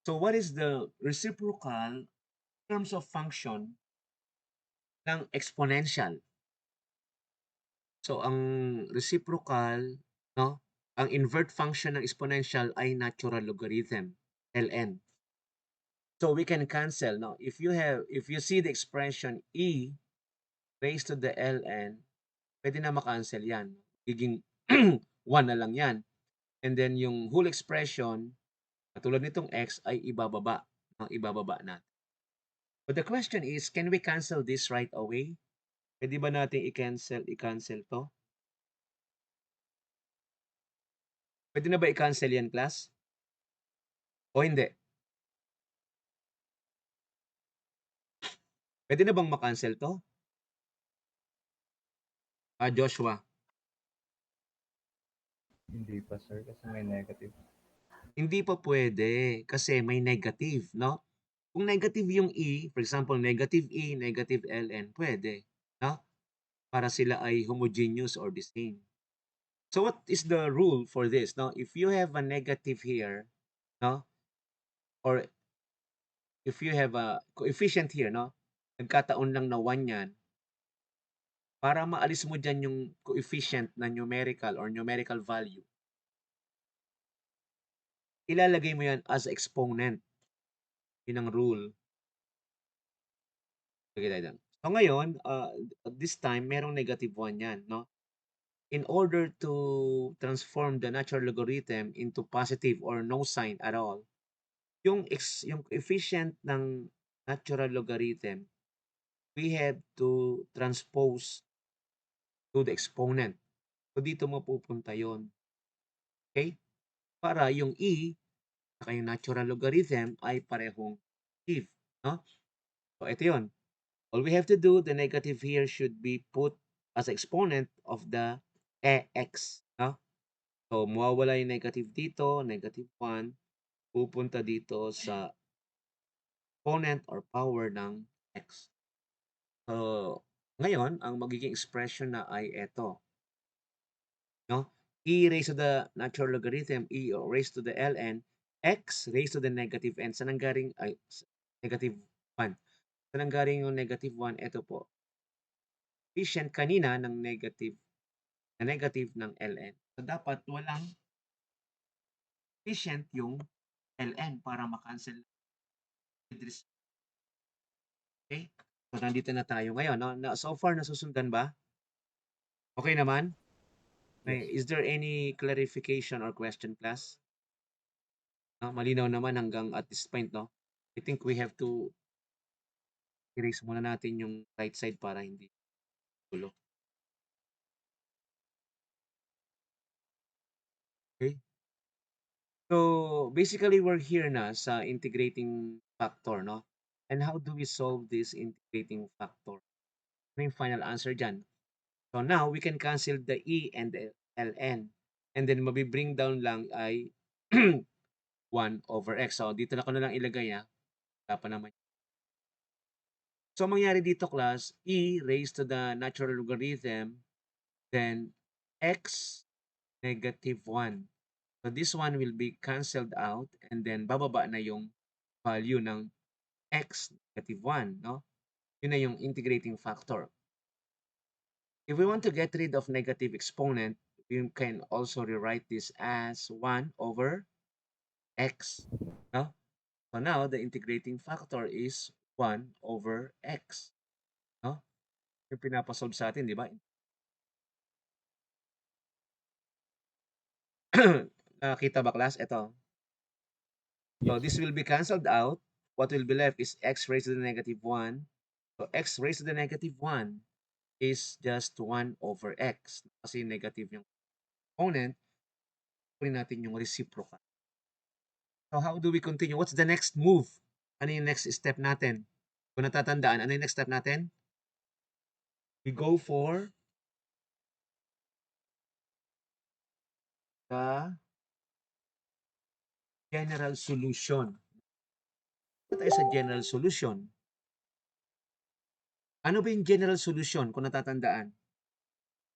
So what is the reciprocal in terms of function ng exponential? So ang reciprocal, no? Ang invert function ng exponential ay natural logarithm, ln. So we can cancel, no? If you see the expression e raised to the ln, pwede na makancel yan. Giging 1 na lang yan. And then yung whole expression, katulad nitong x, ay ibababa. No? Ibababa natin. But the question is, can we cancel this right away? Pwede ba natin i-cancel to? Pwede na ba i-cancel yan, class? O hindi? Pwede na bang makancel to? Joshua, Hindi pa sir kasi may negative. hindi pa pwede kasi may negative, no? Kung negative yung e, for example, negative e, negative ln, pwede, no? Para sila ay homogeneous or the same. So what is the rule for this, no? If you have a negative here, no? Or if you have a coefficient here, no? Nagkataon lang na 1 yan, para maalis mo dyan yung coefficient na numerical or numerical value, ilalagay mo yan as exponent. Yun ang rule. Lagay tayo dyan. So ngayon, this time, merong negative 1 yan, no? In order to transform the natural logarithm into positive or no sign at all, yung coefficient ng natural logarithm, we have to transpose to the exponent. So dito mapupunta yon. Okay? Para yung e at yung natural logarithm ay parehong positive. No? So ito yon. All we have to do, the negative here should be put as exponent of the x. No? So mawawala yung negative dito, negative 1, pupunta dito sa exponent or power ng x. So, ngayon, ang magiging expression na ay ito. No? E raised to the natural logarithm, e raised to the ln, x raised to the negative n. Saan nanggaling, ay, negative 1. Saan nanggaling yung negative 1? Ito po. Coefficient kanina ng negative ng ln. So, dapat walang coefficient yung ln para makancel. Okay? So, nandito na tayo ngayon. No? So far, nasusundan ba? Okay naman? Yes. Is there any clarification or question, class? No? Malinaw naman hanggang at this point, no? I think we have to erase muna natin yung right side para hindi gulo. Okay? So, basically, we're here na sa integrating factor, no? And how do we solve this integrating factor? Ano yung final answer dyan? So, now, we can cancel the E and the ln. And then, mabibring down lang ay 1 over x. So, dito na ko na lang ilagay, ha? Wala pa naman. So, mangyari dito, class, e raised to the natural logarithm, then x negative 1. So, this one will be canceled out and then bababa na yung value ng x negative 1, no? Yun na yung integrating factor. If we want to get rid of negative exponent, we can also rewrite this as 1 over x, no? So, now, the integrating factor is 1 over x, no? Yung pinapasolve sa atin, di ba? Nakita ba, class? Ito. So Yes. this will be cancelled out. What will be left is x raised to the negative 1. So x raised to the negative 1 is just 1 over x. Kasi negative yung component, kunin natin yung reciprocal. So how do we continue? What's the next move? Ano yung next step natin? Kung natatandaan, ano yung next step natin? We go for the general solution. Ito tayo sa general solution. Ano ba yung general solution kung natatandaan?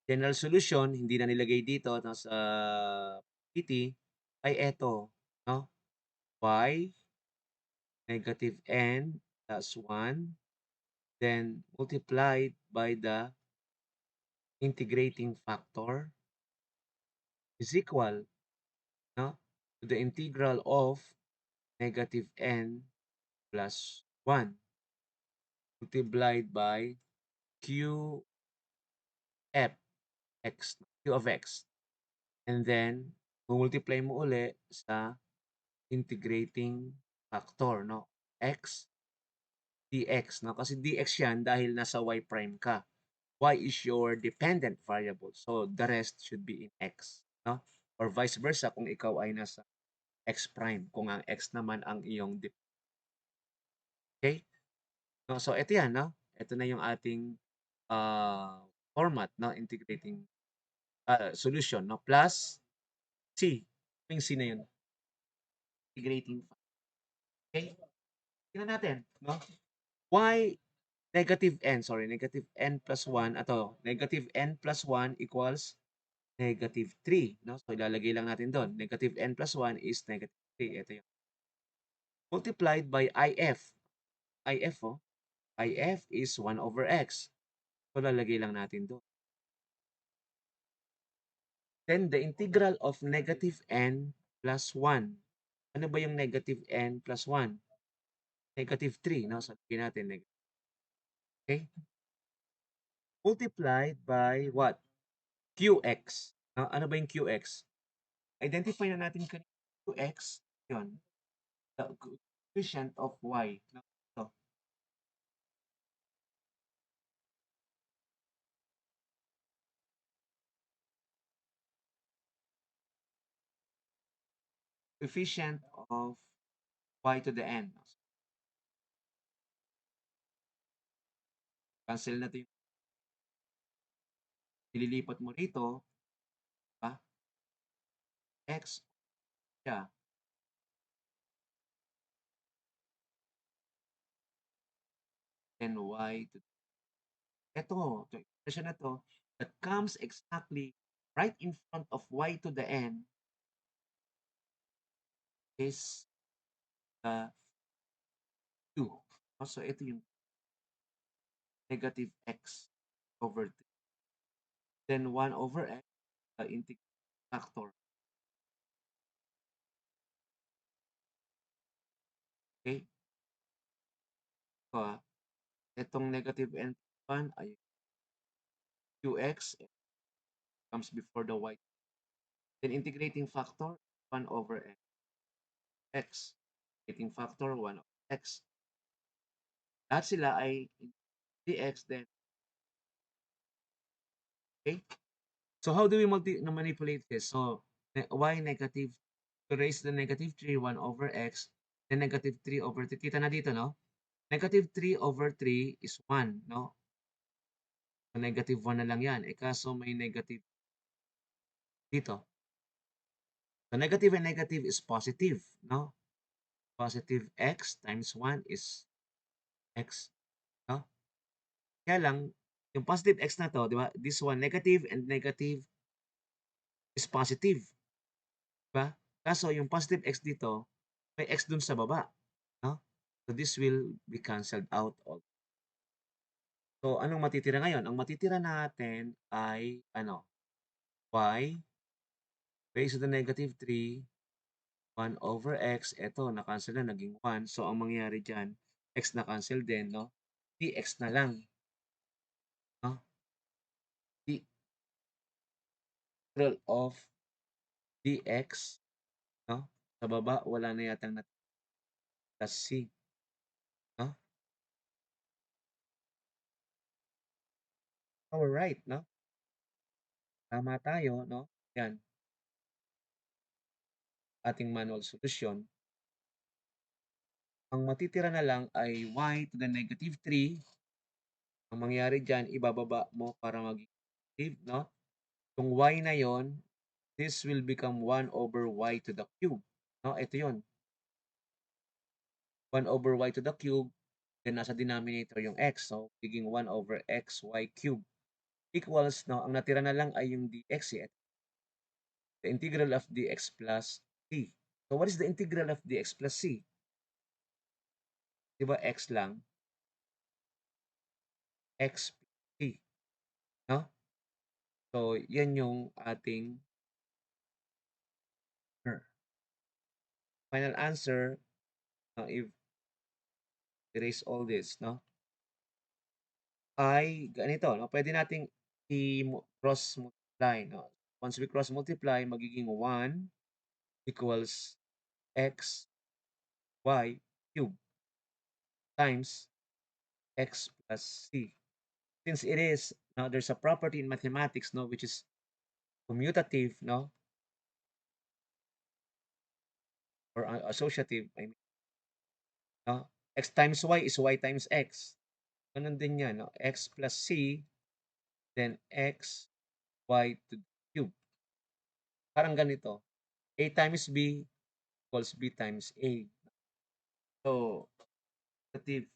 General solution, hindi na nilagay dito no, sa PT, ay eto, no? Y negative n plus 1, then multiplied by the integrating factor is equal, no, to the integral of negative n plus 1 multiplied by q f x, q of x. And then, multiply mo uli sa integrating factor, no? X dx, no? Kasi dx yan dahil nasa y prime ka. Y is your dependent variable. So, the rest should be in x, no? Or vice versa kung ikaw ay nasa x prime, kung ang x naman ang iyong okay? No, so, ito yan, no? Ito na yung ating format, no? Integrating solution, no? Plus C. Yung C na yun. Integrating. Okay? Tingnan natin, no? Y negative n, sorry, negative n plus 1, ato, negative n plus 1 equals negative 3, no? So, ilalagay lang natin doon. Negative n plus 1 is negative 3. Ito yung multiplied by if. If, oh. If is 1 over x. So, lalagay lang natin doon. Then, the integral of negative n plus 1. Ano ba yung negative n plus 1? Negative 3, no? So, lagay natin. Okay? Multiplied by what? Qx. Ano ba yung Qx? Identify na natin kanina Qx. Yun. The coefficient of y. No? So, coefficient of y to the n. Cancel na ito yung nililipat mo rito. Ah, x siya. Then y to ito expression na to that comes exactly right in front of y to the n is q. So, ito yung negative x over 3. Then 1 over x, the integrating factor. Okay? So, itong negative n plus 1 ay qx comes before the y. Then integrating factor, 1 over x. Integrating factor, 1 over x. Lahat sila ay dx then. Okay? So, how do we manipulate this? So, y negative, to raise the negative 3, 1 over x, then negative 3 over 3. Kita na dito, no? Negative 3 over 3 is 1, no? So, negative 1 na lang yan. Kaso may negative dito. So, negative and negative is positive, no? Positive x times 1 is x, no? Kaya lang, yung positive x na to, di ba? This one, negative and negative is positive, di ba? Kaso yung positive x dito, may x dun sa baba, no? So, this will be canceled out. So, anong matitira ngayon? Ang matitira natin ay, ano, y raised to the negative 3, 1 over x. Ito, na-cancel na, naging 1. So, ang mangyayari dyan, x na-cancel din, no? dx na lang, no? The integral of dx, no? Sa baba, wala na yatang plus c, no? Alright, no? Tama tayo, no? Yan, ating manual solution. Ang matitira na lang ay y to the negative 3. Ang mangyayari dyan, ibababa mo para maging negative, no? Yung y na yon, this will become 1 over y to the cube. No, ito yun. 1 over y to the cube, then nasa denominator yung x. So, magiging 1 over xy cube equals, no, ang natira na lang ay yung dx, eh. The integral of dx plus c. So, what is the integral of dx plus c? Di ba x lang? X plus c. No? So, yan yung ating final answer. If erase all this, no? Ay ganito, no? Pwede nating i-cross multiply, no? Once we cross multiply, magiging 1 equals x, y cube times x plus c. Since it is, now there's a property in mathematics, no, which is commutative, no, or associative, I mean, no, x times y is y times x. Ganun din yan, no, x plus c, then x, y to the cube. Parang ganito, a times b equals b times a. So, commutative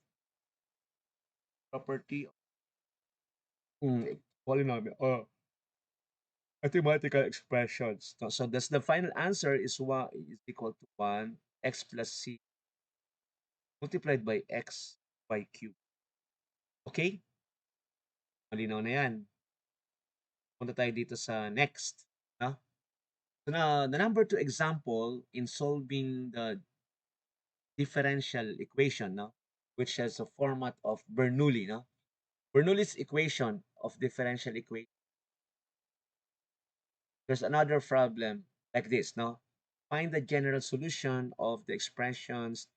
property, polynomial, mathematical expressions. So that's the final answer is y is equal to 1 x plus c multiplied by x y cube. Okay? Malinaw na yan. Punta tayo dito sa next. No? So now, the number 2 example in solving the differential equation, no? Which has a format of Bernoulli. No? Bernoulli's equation of differential equation. There's another problem like this. No? Find the general solution of the expressions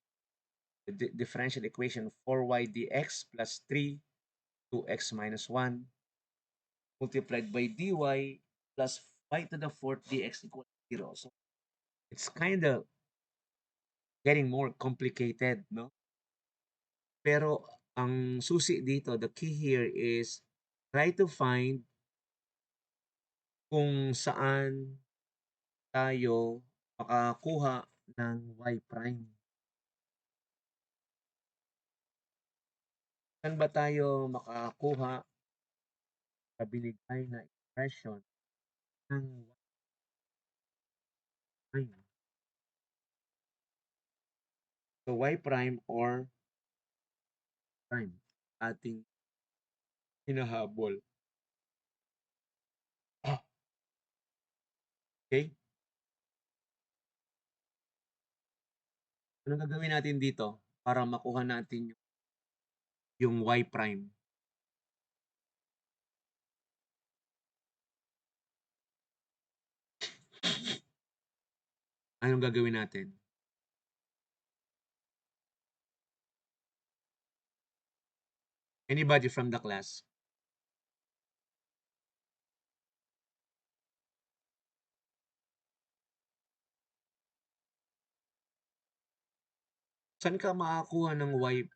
the differential equation 4y dx plus 3 2x minus 1 multiplied by dy plus y to the fourth dx equals 0. So it's kind of getting more complicated, no? Pero ang susi dito, the key here is try to find kung saan tayo makakuha ng y prime. Saan ba tayo makakuha sa binigay na expression ng y prime? So y prime or prime ating hinahabol. Okay? Anong gagawin natin dito para makuha natin yung y prime? Anong gagawin natin? Anybody from the class? Saan ka makakuha ng y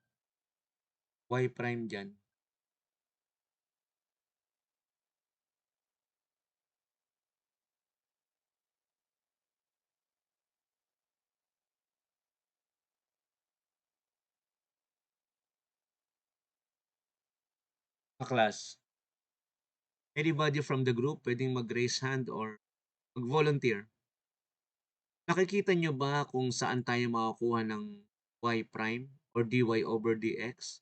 prime dyan? Sa class? Anybody from the group pwedeng mag-raise hand or mag-volunteer? Nakikita nyo ba kung saan tayo makakuha ng y prime or dy over dx?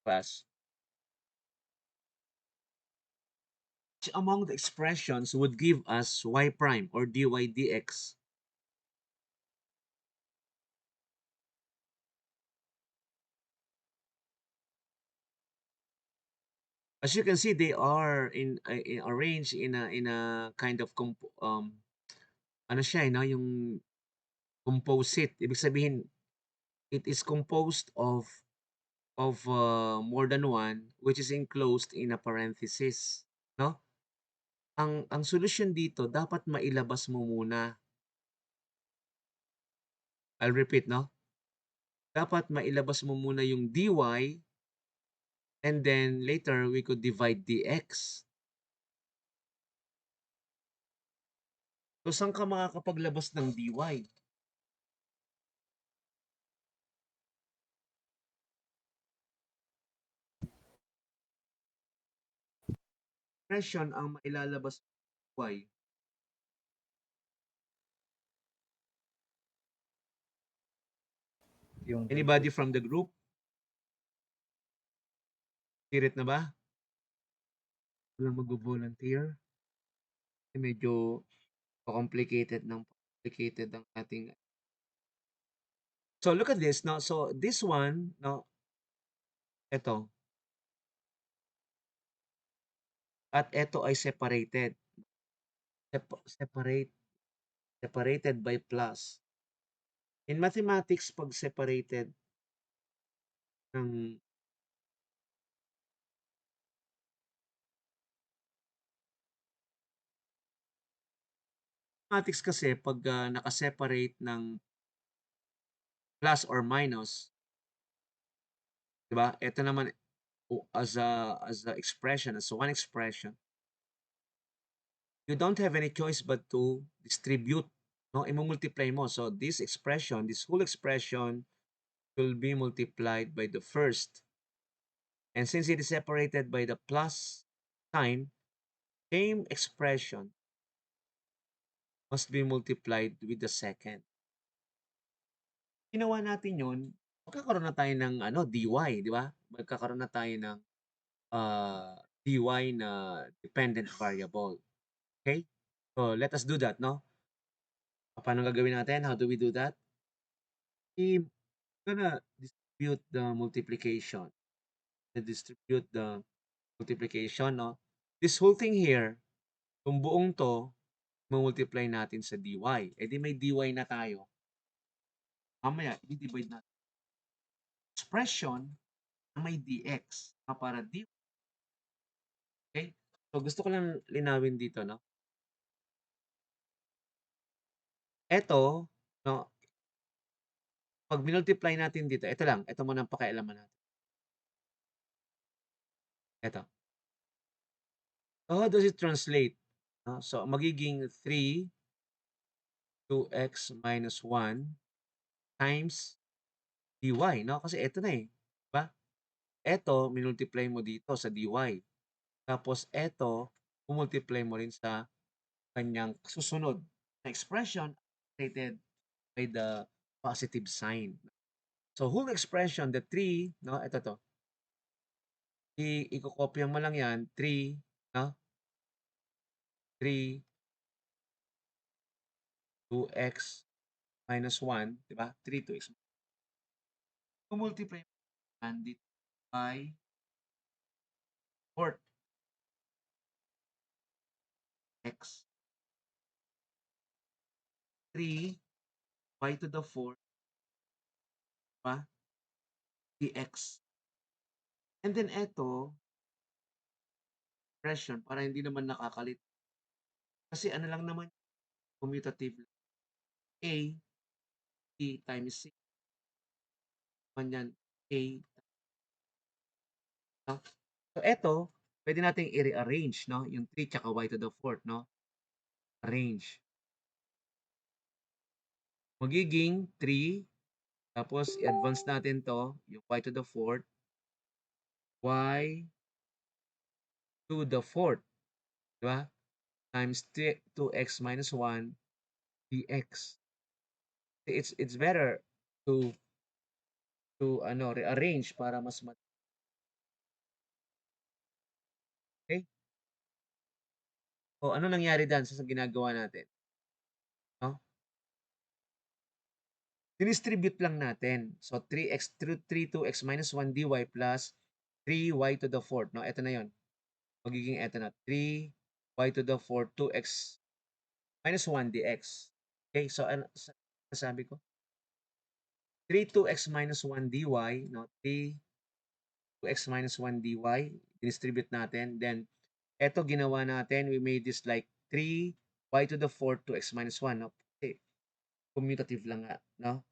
Class? Which among the expressions would give us y prime or dy dx? As you can see, they are arranged in a kind of ano siya, no? Yung composite. Ibig sabihin, it is composed of of more than one which is enclosed in a parenthesis, no? Ang solusyon dito dapat mailabas mo muna. I'll repeat, no? Dapat mailabas mo muna yung dy and then later we could divide dx. So saan ka makakapaglabas ng dy? Expression ang mailalabas ng dy. Yung Anybody dagdag. from the group? Spirit na ba? Walang mag-volunteer? Medyo complicated ang ating. So look at this, no? So this one, no? Ito. At ito ay separated. Separated by plus. In mathematics, pag separated ng mathematics kasi pag nakaseparate ng plus or minus, 'di ba? Ito naman as a expression, as one expression, you don't have any choice but to distribute, no? I-multiply mo. So this expression, this whole expression will be multiplied by the first. And since it is separated by the plus sign, same expression must be multiplied with the second. Ginawa natin yun, magkakaroon na tayo ng dy, di ba? Magkakaroon na tayo ng dy na dependent variable. Okay? So, let us do that, no? Paano gagawin natin? How do we do that? We're gonna distribute the multiplication. Distribute the multiplication, no? This whole thing here, kung buong to, multiply natin sa dy. E di may dy na tayo. Mamaya, i-divide natin. Expression na may dx na para dy. Okay? So, gusto ko lang linawin dito, no? Eto, no? Pag minultiply natin dito, ito lang. Ito muna ang pakialaman natin. Ito. So, how does it translate? No? So, magiging 3 2x minus 1 times dy, no? Kasi ito na eh. Diba? Ito, minultiply mo dito sa dy. Tapos, ito, multiply mo rin sa kanyang susunod na expression stated by the positive sign. So, whole expression, the 3, no? Ito to. Ikokopya mo lang yan, 3, no? 3, 2x minus 1, di ba? 3, 2x. Multiply and dito by fourth x. 3 y to the fourth, diba? Dx. And then eto, expression, para hindi naman nakakalit. Kasi ano lang naman, commutative. A, t times c. Man yan, a. No? So eto, pwede nating i-rearrange, no? Yung 3 tsaka y to the fourth, no? Arrange. Magiging 3, tapos i-advance natin to, yung y to the fourth, y to the fourth, di ba? Times 2x minus 1 dx. It's better to rearrange para mas okay? O ano nangyari diyan sa ginagawa natin, no? Dinistribute lang natin. So 2x minus 1 dy plus 3y to the fourth, no? Ito na 'yon. Magiging ito na 3y to the fourth 2x minus 1 dx. Okay, so ano sabi ko? 3 2x minus 1 dy, no? 3 2x minus 1 dy, distribute natin. Then, eto ginawa natin, we made this like 3y to the fourth 2x minus 1. No? Kasi, commutative lang nga. No?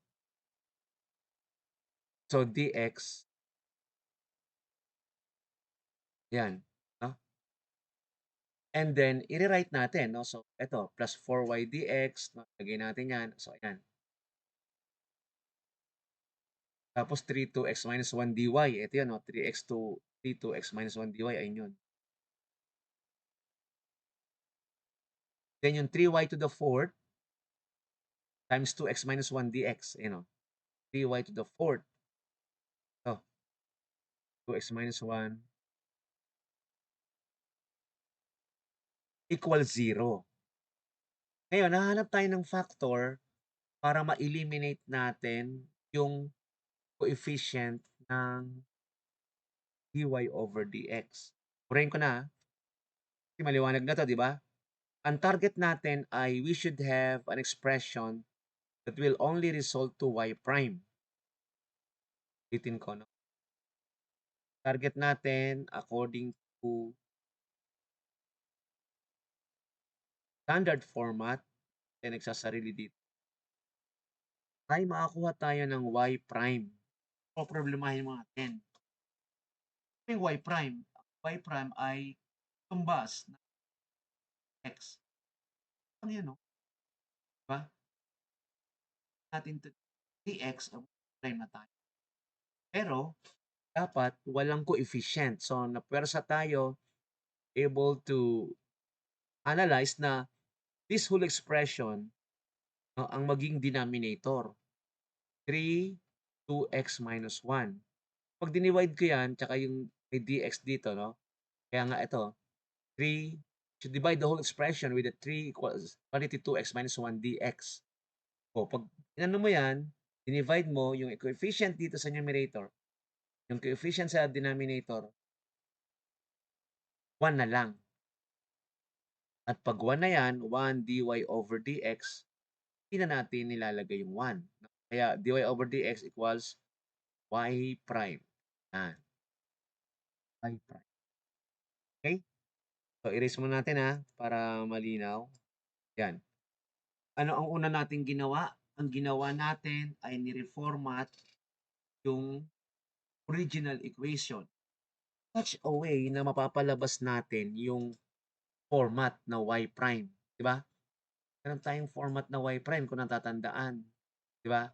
So, dx, yan. No? And then, i-rewrite natin. No? So, eto, plus 4y dx. No? Lagay natin yan. So, ayan. Tapos 3 2x minus 1 dy. Ito yan, no? 3 2x minus 1 dy. Ayun yun. Then yung 3y to the fourth times 2x minus 1 dx. You know, 3y to the fourth. Oh, 2x minus 1 equals 0. Ngayon, nahanap tayo ng factor para ma-eliminate natin yung coefficient ng dy over dx. Purahin ko na, kasi maliwanag na to, di ba? Ang target natin ay we should have an expression that will only result to y prime. Ulitin ko, no? Target natin, according to standard format, ay nagsasarili dito, ay makakuha tayo ng y prime. O problemahin natin. Yung y prime. Y prime ay tumbas ng x. Ano yun, no? Diba? Natin to dx, prime na tayo. Pero, dapat walang coefficient. So, napwersa tayo able to analyze na this whole expression, no, ang maging denominator. 3, 2x minus 1. Pag dinivide ko yan, tsaka yung may dx dito, no? Kaya nga ito, 3, should divide the whole expression with the 3 equals quantity 2x minus 1 dx. O, pag inano mo yan, dinivide mo yung coefficient dito sa numerator, yung coefficient sa denominator, 1 na lang. At pag 1 na yan, 1 dy over dx, hindi na natin nilalagay yung 1. Kaya dy over dx equals y prime. Yan, y prime. Okay? So, erase muna natin ha, para malinaw. Yan. Ano ang una nating ginawa? Ang ginawa natin ay ni-reformat yung original equation. Such a way na mapapalabas natin yung format na y prime. Di ba? Meron tayong format na y prime kung natatandaan. Di ba?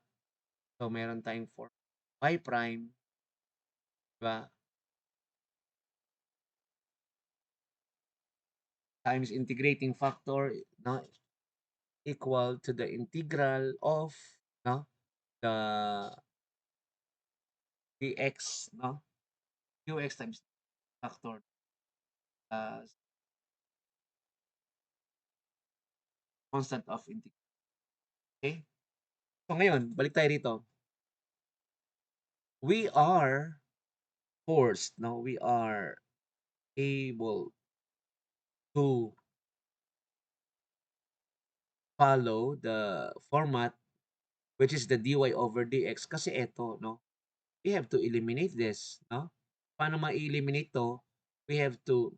So, meron tayong format y prime. Di ba? Times integrating factor, no, equal to the integral of, no, the dx, no, qx times factor as constant of integration. Okay? So ngayon, balik tayo rito. We are forced, no? We are able to follow the format which is the dy over dx kasi ito, no? We have to eliminate this, no? Paano ma-eliminate to? We have to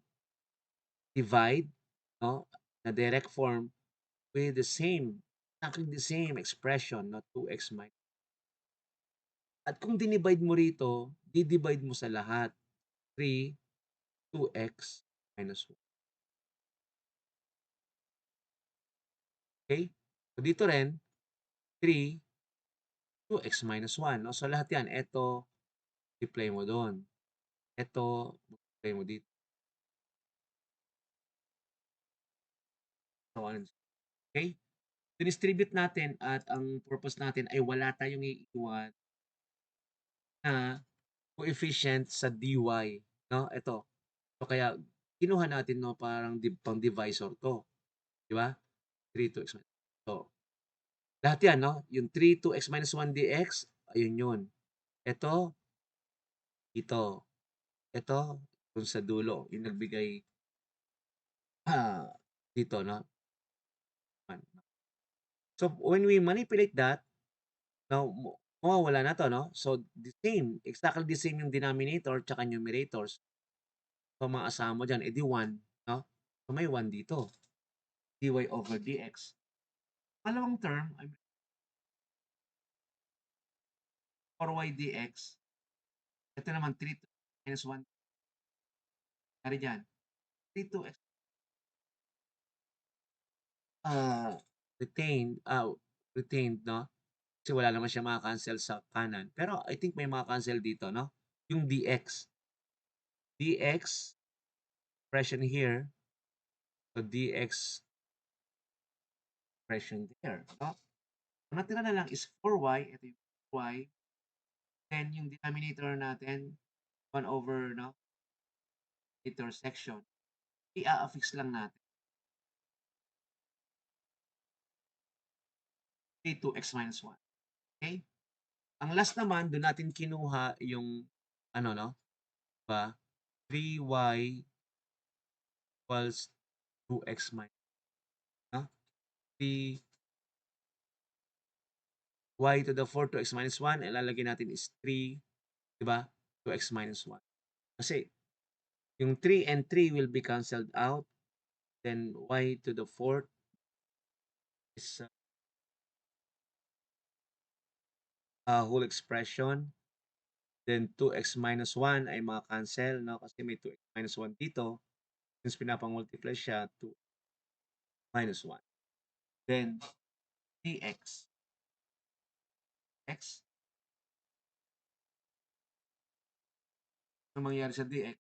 divide, no? Na direct form with the same, exactly the same expression, no? 2x minus. At kung dinivide mo rito, di-divide mo sa lahat. 3, 2x minus 1. Okay? So dito rin, 3, 2x minus 1. No? So lahat yan, ito, multiply mo doon. Ito, multiply mo dito. So, okay? Distribute natin at ang purpose natin ay wala tayong iiwan na coefficient sa dy. No? Ito. So kaya, kinuha natin, no, parang pang divisor to. Di ba? 3, 2x minus 1. So, lahat yan, no? Yung 3, 2x minus 1 dx, ayun yun. Ito, ito. Ito, kung sa dulo, yung nagbigay dito, no? So, when we manipulate that, now, mawawala na 'to 'no? So, the same, exactly the same yung denominator tsaka numerators. So, mga kasama mo diyan, eh, 1 'no? So, may 1 dito, dy over dx. Pangalawang term ay 4y dx. Ito naman 3 to minus 1 nangyari diyan, 3 to x, ah, retained, retained 'no? Kasi wala naman siyang maka-cancel sa kanan. Pero I think may maka-cancel dito 'no? Yung dx. Dx expression here, so dx expression there 'no? Ang natira na lang is 4y, ito yung 4y, then yung denominator natin 1 over 'no, intersection. I-a-affix lang natin 3 to x minus 1, okey? Ang last naman dun natin kinuha yung ano 'no, ba 3y equals 2x minus 'no, 3y to the 4 to x minus 1, ang ilalagay natin is 3, 'di ba, to x minus 1. Kasi yung 3 and 3 will be canceled out, then y to the 4th is, whole expression, then 2x minus 1 ay maka-cancel 'no, kasi may 2x minus 1 dito, since pinapa-multiply siya, 2 minus 1. Then dx, x, anong mangyayari sa dx?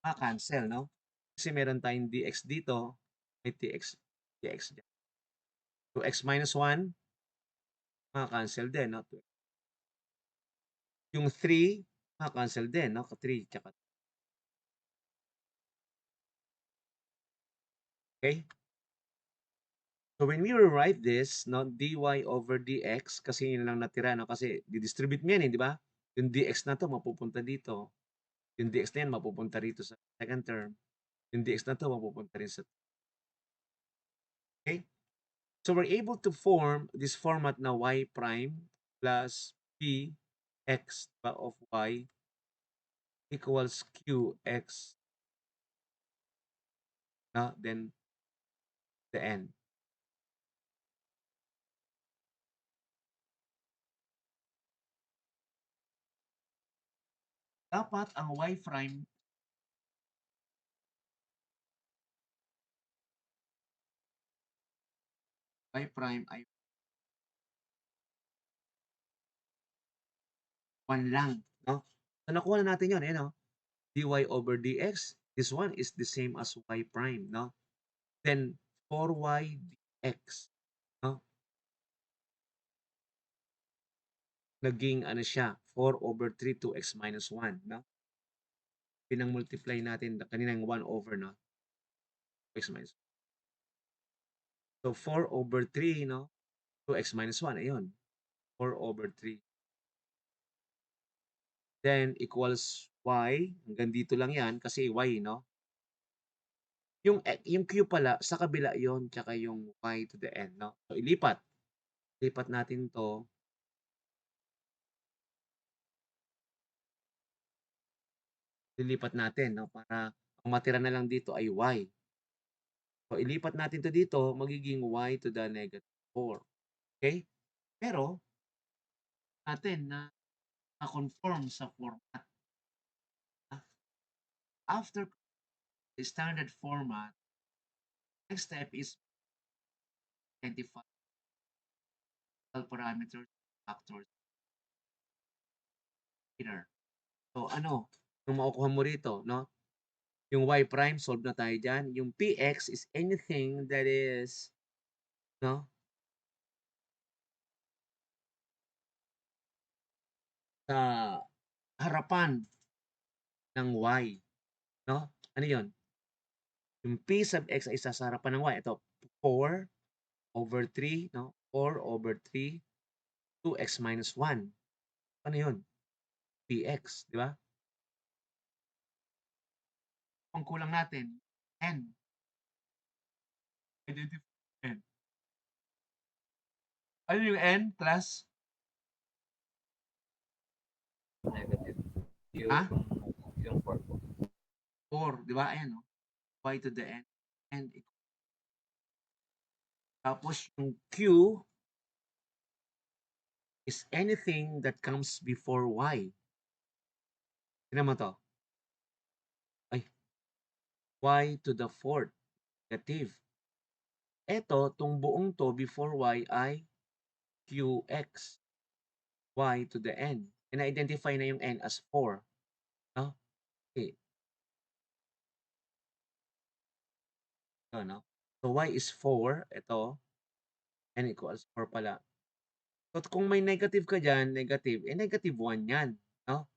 Maka-cancel 'no, kasi meron tayong dx dito, may dx diyan. 2x minus 1 maka-cancel din 'no, yung 3 maka-cancel din 'no, 3 tsaka okey. So when we rewrite this 'no, dy over dx, kasi yun lang natira 'no, kasi di-distribute mo yan, eh, 'di ba? Yung dx na 'to mapupunta dito, yung dx na yan mapupunta rito sa second term, yung dx na 'to mapupunta rin sa okey? So we're able to form this format na y prime plus p x ba of y equals qx na, then the end. Dapat ang y prime ay 1 lang 'no? So nakuha na natin yun, ayan oh, dy over dx, this one is the same as y prime 'no? Then 4y dx 'no, naging ano siya, 4/3 to x minus 1 'no? Pinang-multiply natin kaninang 1 over 'no, x minus, so 4/3 'no, to x minus 1 ayun, 4/3, then equals y, hanggang dito lang 'yan kasi y 'no? Yung q pala sa kabila yon, tsaka yung y to the n 'no? So lipat natin 'to, lilipat natin 'no, para ang matira na lang dito ay y. So ilipat natin 'to dito, magiging y to the -4, okey? Pero natin na na-conform sa format, ah, after the standard format, next step is identify parameters, factors later. So ano, yung makukuha mo rito 'no, yung y prime solve na tayo diyan, yung px is anything that is 'no, sa harapan ng y 'no, ano yun? Yung p sub x ay isa sa harapan ng y, ito 4/3 'no, 4/3 to x minus 1. Ano yun? Px, 'di ba? Ang kulang natin n, identify n. Ano yung n, class? Negative. Ha? Yung 4 po. 4, di ba? Ayan, no? Y to the n. And tapos yung Q is anything that comes before Y. Tignan mo to. Ay, Y to the fourth. Negative. Eto, tong buong to before Y ay QX. Y to the N. And identify na yung N as 4. No? Okay. Ito, no? So, Y is 4. Ito. N equals 4 pala. So, kung may negative ka dyan, negative, negative 1 yan. No?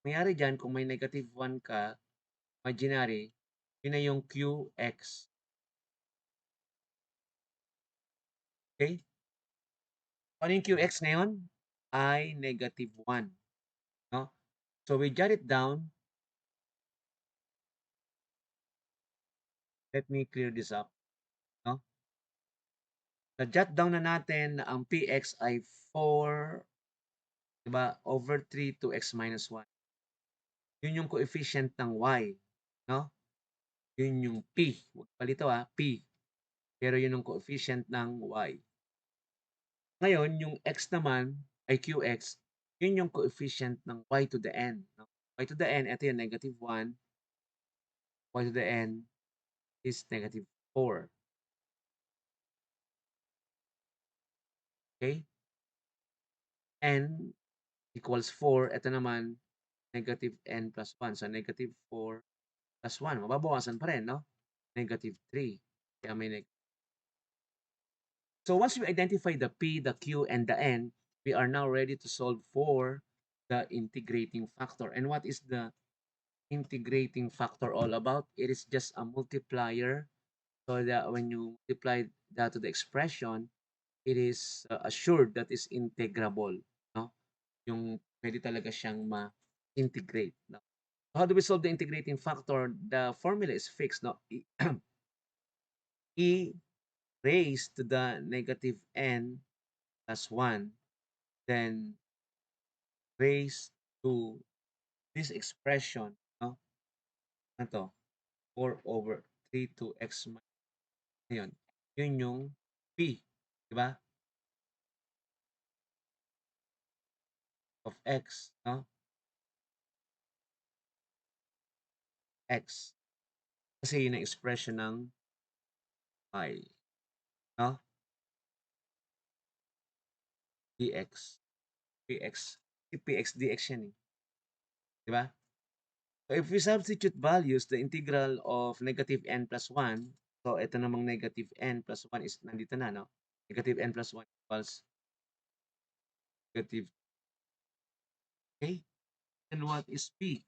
Mayari dyan, kung may negative 1 ka, imaginary, yun na yung QX. Okay? Ano yung QX ngayon? I negative 1. No? So, we jot it down. Let me clear this up. No? Na-jot down na natin na ang PX ay 4, diba, over 3 to x minus 1. Yun yung coefficient ng Y. No? Yun yung P. Huwag palito P. Pero yun yung coefficient ng Y. Ngayon, yung X naman ay QX. Yun yung coefficient ng Y to the N. No? Y to the N, ito yung negative 1. Y to the N is negative 4. Okay? N equals 4. Ito naman, negative N plus 1. So, negative 4 plus 1. Mababawasan pa rin, no? Negative 3. Kaya may So once we identify the P, the Q, and the N, we are now ready to solve for the integrating factor. And what is the integrating factor all about? It is just a multiplier so that when you multiply that to the expression, it is assured that is integrable. No? Yung pwede talaga siyang ma-integrate. No? How do we solve the integrating factor? The formula is fixed. No? E raised to the negative n plus 1, then raised to this expression, no? Ano to? 4 over 3 to x minus yun. Yun yung p, di ba? Of x, no? X. Kasi yun ang expression ng y, no? dx. px. Px dx yan eh. Di ba? So if we substitute values, the integral of negative n plus 1, so ito namang negative n plus 1 is nandito na, no? Negative n plus 1 equals negative. Okay? And what is p?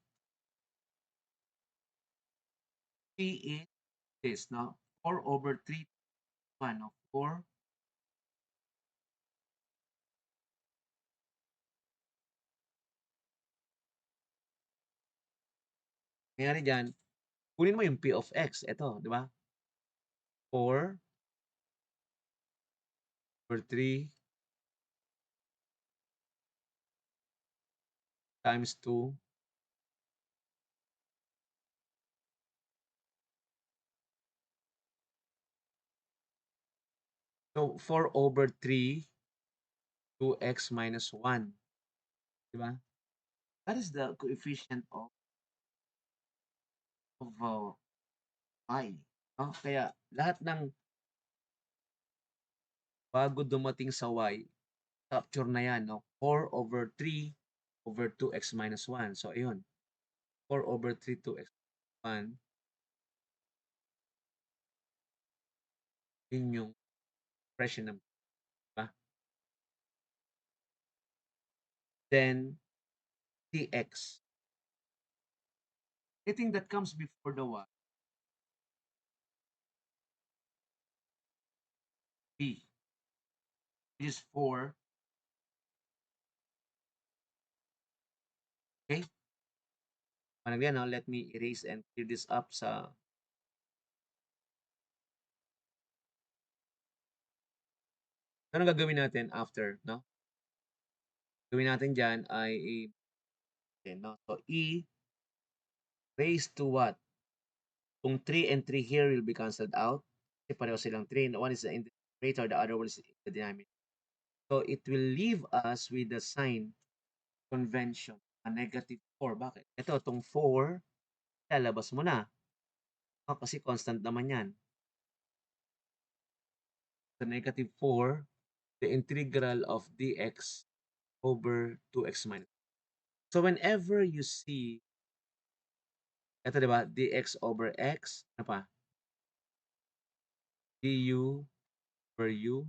P is this, no? 4 over 3, 1, no? 4, nangyari dyan, kunin mo yung P of X. Ito, di ba? 4 over 3 times 2. So, 4 over 3 to X minus 1. Di ba? That is the coefficient of Y. No? Kaya, lahat ng bago dumating sa Y, capture na yan, no? 4 over 3 over 2x minus 1. So, ayun. 4 over 3 to x minus 1. Yun yung expression ng, diba? Then, dx. Anything that comes before the y, b, which is 4. Okay? Parang yan, no? Let me erase and clear this up sa... Ano gagawin natin after, no? Gawin natin dyan ay natin, no? So, e raised to what? Kung 3 and 3 here will be cancelled out. Kasi pareho silang 3. One is in the numerator, the other one is in the denominator. So, it will leave us with the sign convention, a negative 4. Bakit? Ito, itong 4, lalabas mo na. Kasi constant naman yan. So, negative 4, the integral of dx over 2x minus. So, whenever you see, ito diba, dx over x, ano pa? du over u.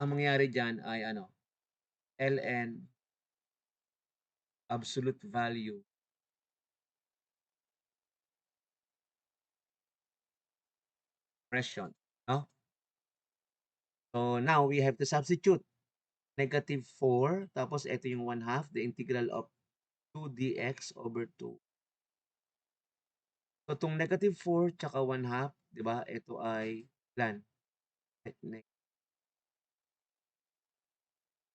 Ang mangyayari dyan ay ano? ln absolute value expression. No? So, now we have to substitute. Negative 4, tapos ito yung 1 half, the integral of 2 dx over 2. So, itong negative 4 tsaka 1 half, di ba? Ito ay ilan?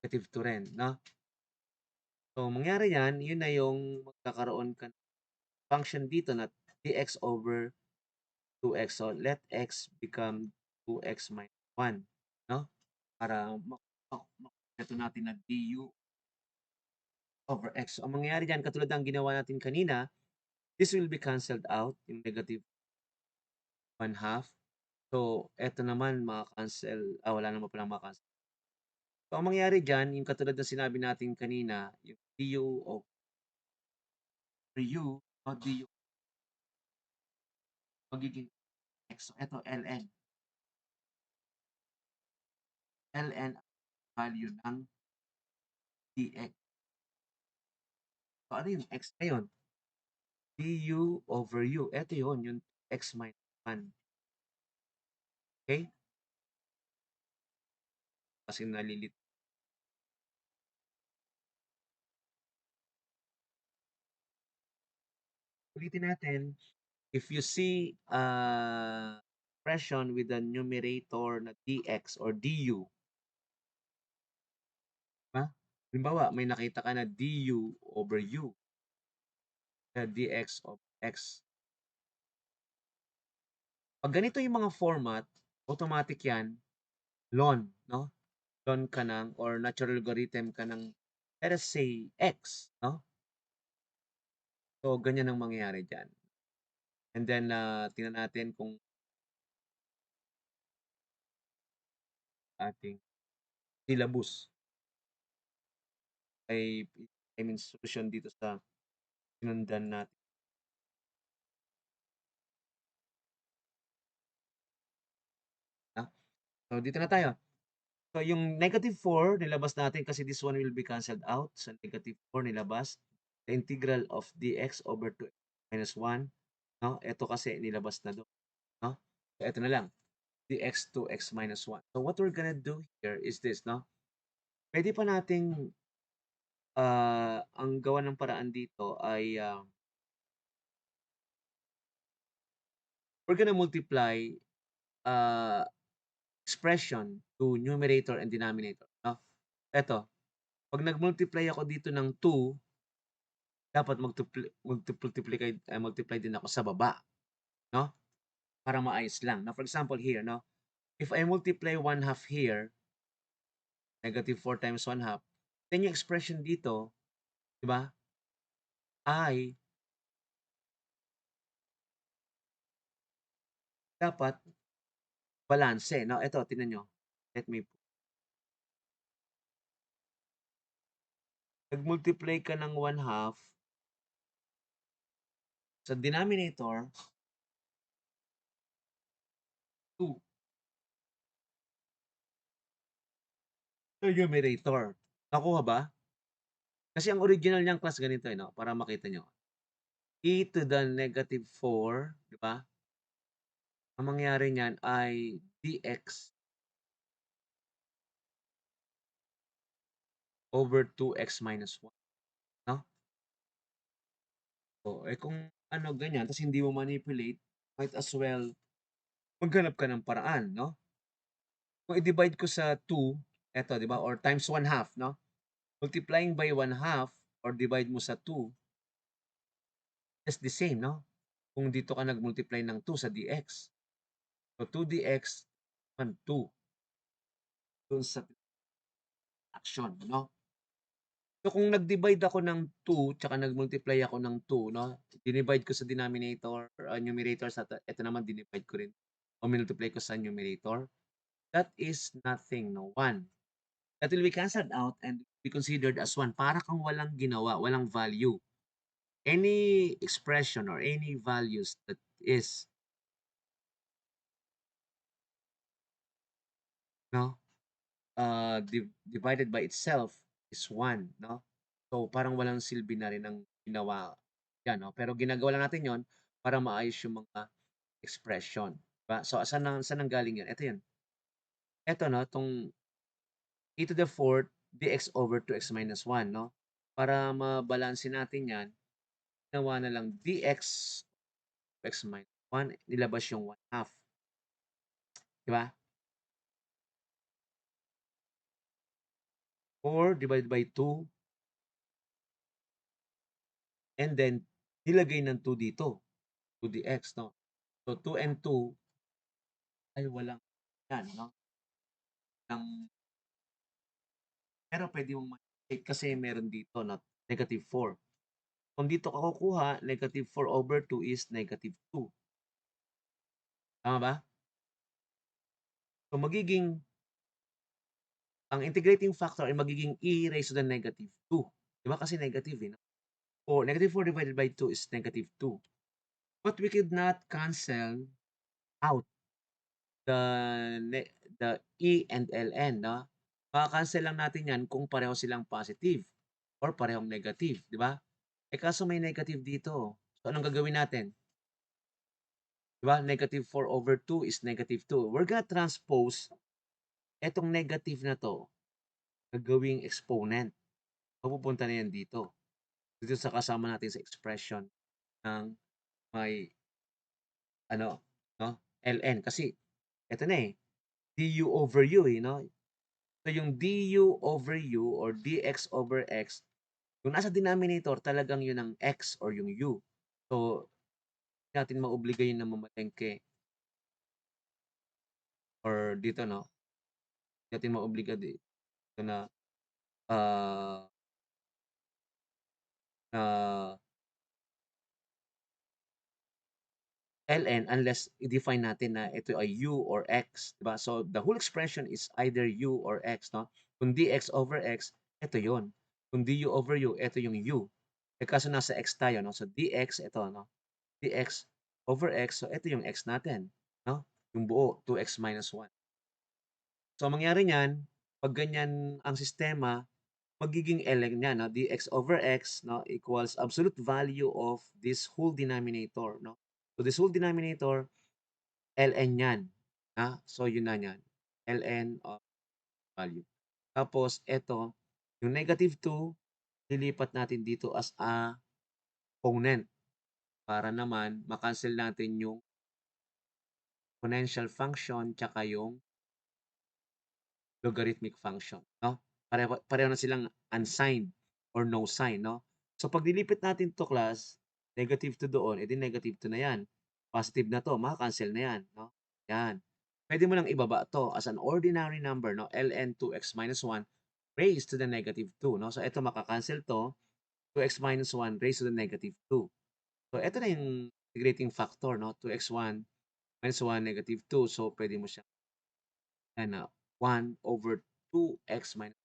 Negative 2 rin, no? So, mangyari yan, yun na yung magkakaroon ka ng function dito na dx over 2x. So, let x become 2x minus 1, no? Para ito natin na du over x. So, ang mangyayari dyan, katulad ng ginawa natin kanina, this will be cancelled out, yung negative 1 half. So, eto naman maka-cancel, wala naman palang maka-cancel. So, ang mangyayari dyan, yung katulad na sinabi natin kanina, yung du over u, not du, magiging x. So, eto ln. ln value ng dx. So, ano yung x ngayon? Du over u. Eto yun, yung x minus 1. Okay? Kasi nalilit. Ulitin natin. If you see expression with the numerator na dx or du, ba? Halimbawa, may nakita ka na du over u, na dx of x. Pag ganito yung mga format, automatic yan, ln, no? Ln ka ng, or natural logarithm ka ng, let us say, x, no? So, ganyan ang mangyayari dyan. And then, tingnan natin kung ating syllabus ay, I mean, solution dito sa sinundan natin. Ah, so, dito na tayo. So, yung negative 4, nilabas natin kasi this one will be cancelled out. So, negative 4 nilabas. The integral of dx over 2 minus 1. No? Ito kasi nilabas na doon. No? So, ito na lang. Dx 2x minus 1. So, what we're gonna do here is this. No? Pwede pa nating ang gawa ng paraan dito ay we're gonna multiply uh, expression to numerator and denominator. No? Ito. Pag nag-multiply ako dito ng 2, dapat multiply din ako sa baba, no? Para maayos lang. Now, for example here, no? If I multiply 1 half here, negative 4 times 1 half, then yung expression dito, di ba, ay dapat balanse, no? Ito, tingnan nyo. Let me, nag-multiply ka ng 1 half sa denominator, 2. Sa numerator. Nakuha ba? Kasi ang original niyang class ganito, no? Para makita nyo. E to the negative 4, di ba? Ang mangyayari niyan ay dx over 2x minus 1, no? So, kung ano ganyan, tapos hindi mo manipulate, might as well maghanap ka ng paraan, no? Kung i-divide ko sa 2, eto 'di ba, or times 1/2 'no? Multiplying by 1/2 or divide mo sa 2, just the same 'no? Kung dito ka nag-multiply ng 2 sa dx. So 2 dx man 2 dun sa action 'no? So kung nag-divide ako ng 2 tsaka nag-multiply ako ng 2 'no, dinivide ko sa denominator, numerator sa eto naman dinivide ko rin o minultiply ko sa numerator, that is nothing 'no, 1. That will be canceled out and be considered as 1. Para kang walang ginawa, walang value. Any expression or any values that is, no, divided by itself is 1, no? So, parang walang silbi na rin ang ginawa yan, no? Pero ginagawa lang natin yon para maayos yung mga expression, ba? So, saan nanggaling yan? Ito yan. Ito, no, itong e to the fourth dx over 2x minus 1, no? Para mabalanse natin yan, ginawa na lang dx x minus 1, nilabas yung 1/2, di ba? 4 divided by 2 and then nilagay ng 2 dito, 2 dx, no? So 2 and 2 ay walang yan, no? Ng, pero pwede mong ma-check kasi meron dito na negative 4. Kung dito ka kukuha, negative 4 over 2 is negative 2. Tama ba? So magiging, ang integrating factor ay magiging e raised to the negative 2. Di ba kasi negative, eh, no? Or negative 4 divided by 2 is negative 2. But we could not cancel out the the E and ln, 'no? Maka-cancel lang natin 'yan kung pareho silang positive or parehong negative, 'di ba? Eh, kaso may negative dito. So, anong gagawin natin? 'Di ba, negative 4 over 2 is negative 2. We're gonna transpose etong negative na 'to, gagawing exponent. Mapupunta na 'yan dito. Dito sa kasama natin sa expression ng may ano, 'no, ln. Kasi eto na, eh, du over u, eh, 'no? So, yung du over u or dx over x, yung nasa denominator talagang yun ang x or yung u. So, hindi natin maobliga yun na mamalengke or dito 'no, hindi natin maobliga dito na, ah, na ln unless i-define natin na ito ay u or x, 'di ba? So, the whole expression is either u or x, 'no? Kung dx over x, ito yun. Kung du over u, ito yung u. Eh, kaso nasa x tayo, 'no? So, dx ito, 'no? Dx over x, so ito yung x natin, 'no? Yung buo, 2x minus 1. So, ang mangyari niyan, 'pag ganyan ang sistema, magiging ln niya, 'no? Dx over x, 'no, equals absolute value of this whole denominator, 'no? So, this whole denominator, ln yan, so yun na yan, ln of value. Tapos eto, yung negative 2, lilipat natin dito as a exponent para naman ma-cancel natin yung exponential function tsaka yung logarithmic function, 'no? Pareho pareho na silang unsigned or no sign, 'no? So 'pag nilipat natin 'to class, negative 2 doon, eh, di negative 2 na 'yan. Positive na 'to, maka-cancel na 'yan, 'no? 'Yan. Puwede mo lang ibaba 'to as an ordinary number, 'no, ln 2x minus 1 raised to the negative 2, 'no? So eto maka-cancel 'to, 2x minus 1 raised to the negative 2. So eto na yung integrating factor, 'no, 2x1 minus 1 negative 2. So puwede mo siyang ano, 1 over 2x minus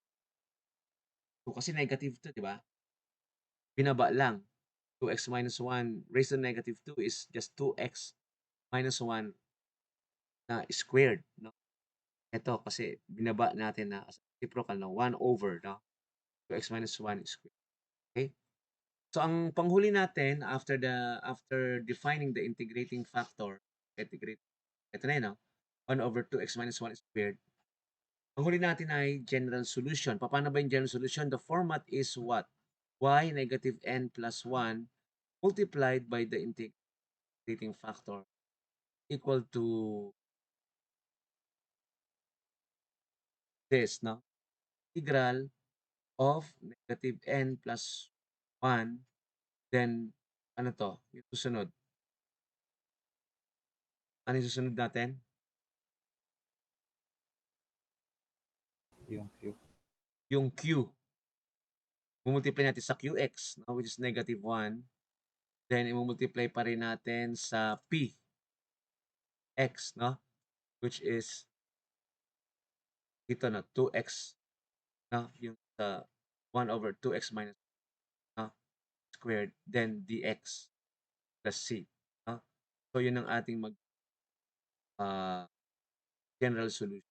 2 kasi negative 2, 'di ba? Binaba lang. 2x minus 1 raised to negative 2 is just 2x minus 1 na squared, 'no? Ito kasi binaba natin na as reciprocal na 1 over, 'no? 2x minus 1 squared, okay? So ang panghuli natin after defining the integrating factor, integrate ito na 'yan, 'no? 1 over 2x minus 1 squared. Ang huli natin ay general solution. Paano ba yung general solution? The format is what? Y negative n plus 1 multiplied by the integrating factor equal to this, no? Integral of negative n plus 1, then ano to, yung susunod. Ano yung susunod natin? Yung cube. Yung q. Mumultiply natin sa qx, no? Which is negative 1. Then, imumultiply pa rin natin sa p, x, no? Which is dito na 2x, no? Yung sa 1 over 2x minus, no? Squared, then dx plus c, no? So, yun ang ating ah, general solution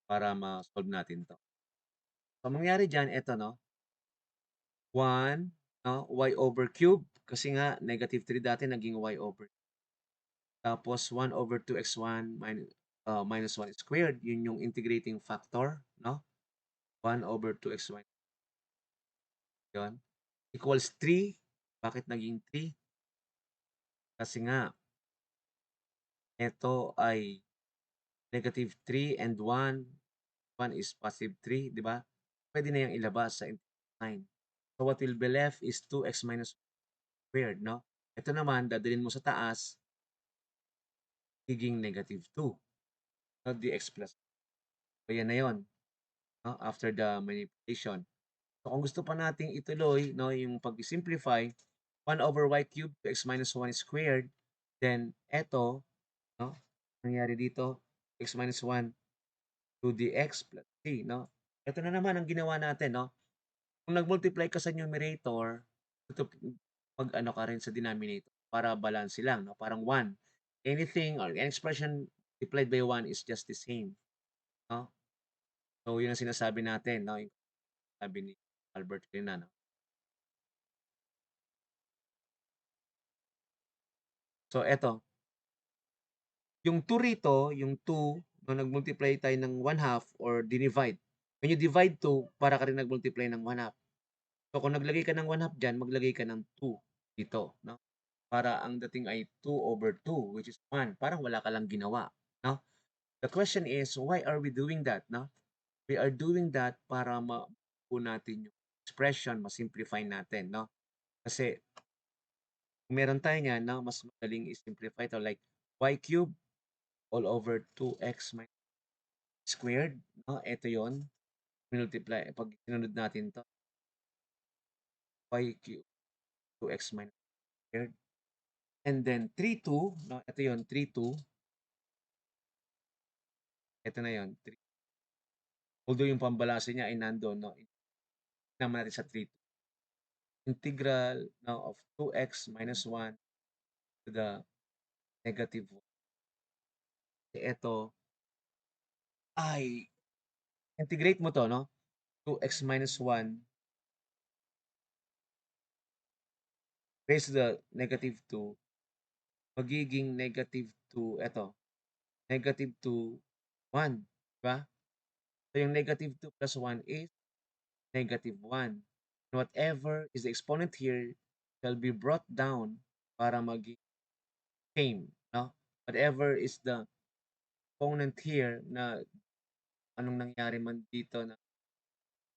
para ma-solve natin to. So, mangyari dyan, ito, no? 1, no? Y over cube, kasi nga, negative 3 dati, naging y over. Tapos, 1 over 2x1 minus 1 squared, yun yung integrating factor, no? 1 over 2x1, yun. Equals 3. Bakit naging 3? Kasi nga, ito ay negative 3 and 1. 1 is positive 3, di ba? Pwede na yung ilabas sa sign. So what will be left is 2x minus squared, no? Ito naman, dadalhin mo sa taas, higing negative 2. No, dx plus. So yan na yun, no? After the manipulation. So kung gusto pa nating ituloy, no, yung pag-simplify, 1 over y cubed, 2x minus 1 squared, then eto, no? Nangyari dito, x minus 1 2 dx plus c, no? Ito na naman ang ginawa natin, no? Kung nag-multiply ka sa numerator, ito, mag-ano ka rin sa denominator para balance lang, no? Parang 1. Anything or any expression multiplied by 1 is just the same, no? So, yun ang sinasabi natin, no? Yung sabi ni Albert kanina, no? So, eto, yung 2 rito, yung 2, no, nag-multiply tayo ng 1 half or dinivide. When you divide 2, para ka rin nag-multiply ng 1 half. So, kung naglagay ka ng 1 half dyan, maglagay ka ng 2 dito, no? Para ang dating ay 2 over 2, which is 1. Parang wala ka lang ginawa, no? The question is, why are we doing that, no? We are doing that para mabuo natin yung expression, ma-simplify natin, no? Kasi kung meron tayo niyan, no, mas madaling i-simplify ito like y cube all over 2x minus squared, no? Ito yon, multiply. Pag sinunod natin to, y cube 2x minus squared. And then 3, 2, no? Ito yon 3, 2. Ito na yon 3. Although yung pambalase niya ay nandoon, no? Naman natin sa 3, 2. Integral now of 2x minus 1 to the negative 1. Ito ay integrate mo to, no? 2x minus 1 raised to the negative 2 magiging negative 2, ito, negative 2, 1. Diba? So yung negative 2 plus 1 is negative 1. And whatever is the exponent here shall be brought down para maging same, no? Whatever is the exponent here na anong nangyari man dito na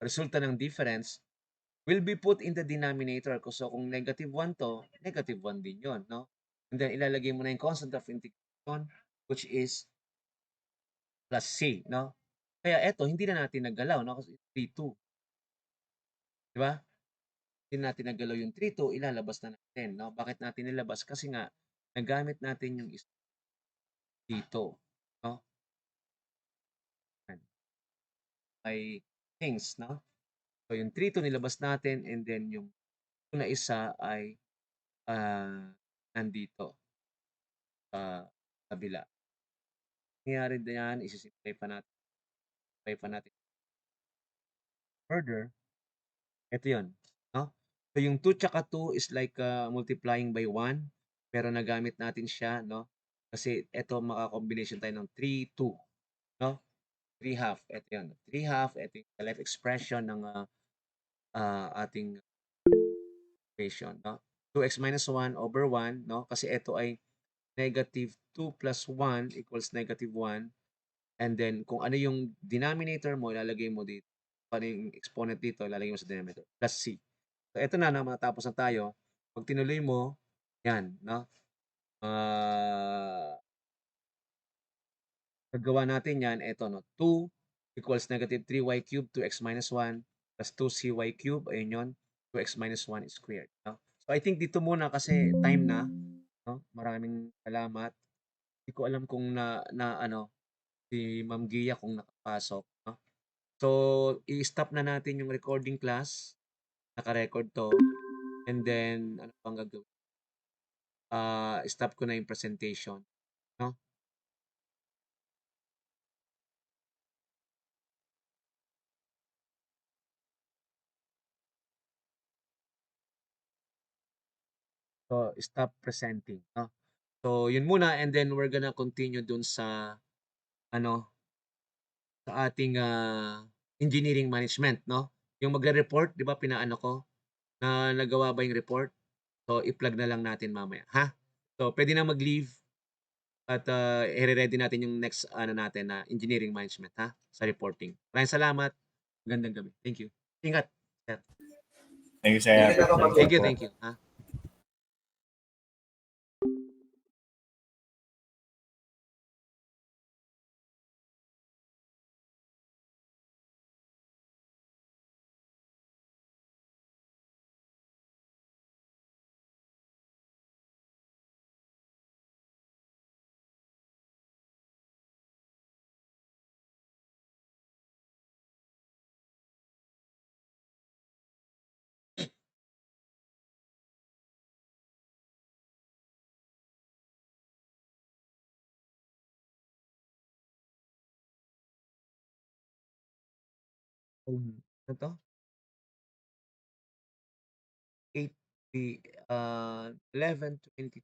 resulta ng difference will be put in the denominator. So kung negative 1 to, negative 1 din yon, no? And then ilalagay mo na yung constant of integration, which is plus c, no? Kaya eto, hindi na natin naggalaw, no? Kasi 3, 2. Di ba? Hindi natin naggalaw yung 3, 2, ilalabas na natin, no? Bakit natin nilabas? Kasi nga, nagamit natin yung isa dito, no? Ay things, no? So yung 3, 2 nilabas natin and then yung na isa ay nandito sa kabila. Nangyari diyan, isi-simplify pa natin further. Ito 'yon, no? So yung 2 tsaka 2 is like multiplying by 1, pero nagamit natin siya, no? Kasi ito maka-combination tayo ng 3, 2, no? 3 half, ito 'yon. 3 half, ito yung left expression ng ating equation, no? 2x minus 1 over 1, no? Kasi ito ay negative 2 plus 1 equals negative 1. And then kung ano yung denominator mo, ilalagay mo dito. Kung ano yung exponent dito, ilalagay mo sa denominator. Plus C. So, eto na, matapos na tayo. Pag tinuloy mo, yan, no? Ah, gagawa natin yan, eto, no? 2 equals negative 3y cubed, 2x minus 1 plus 2cy cubed, ayun yun, 2x minus 1 squared. No? So, I think dito muna kasi time na. No? Maraming salamat. Hindi ko alam kung na ano, si Ma'am Gia kung nakapasok. No? So, i-stop na natin yung recording class. Naka-record to. And then, ano pang gagawin? Stop ko na yung presentation. No? So, stop presenting. No? So, yun muna. And then, we're gonna continue dun sa, ano, sa ating engineering management. No? Yung magre-report, di ba, pinaano ko, na nagawa ba yung report? So, i-plug na lang natin mamaya. Ha? So, pwede na mag-leave at i-ready natin yung next ano natin na engineering management ha sa reporting. Maraming salamat. Magandang gabi. Thank you. Ingat. Sir. Thank you, Sir Albert. Thank you Thank you, po. thank you. Ha? Ano to? 8 11:22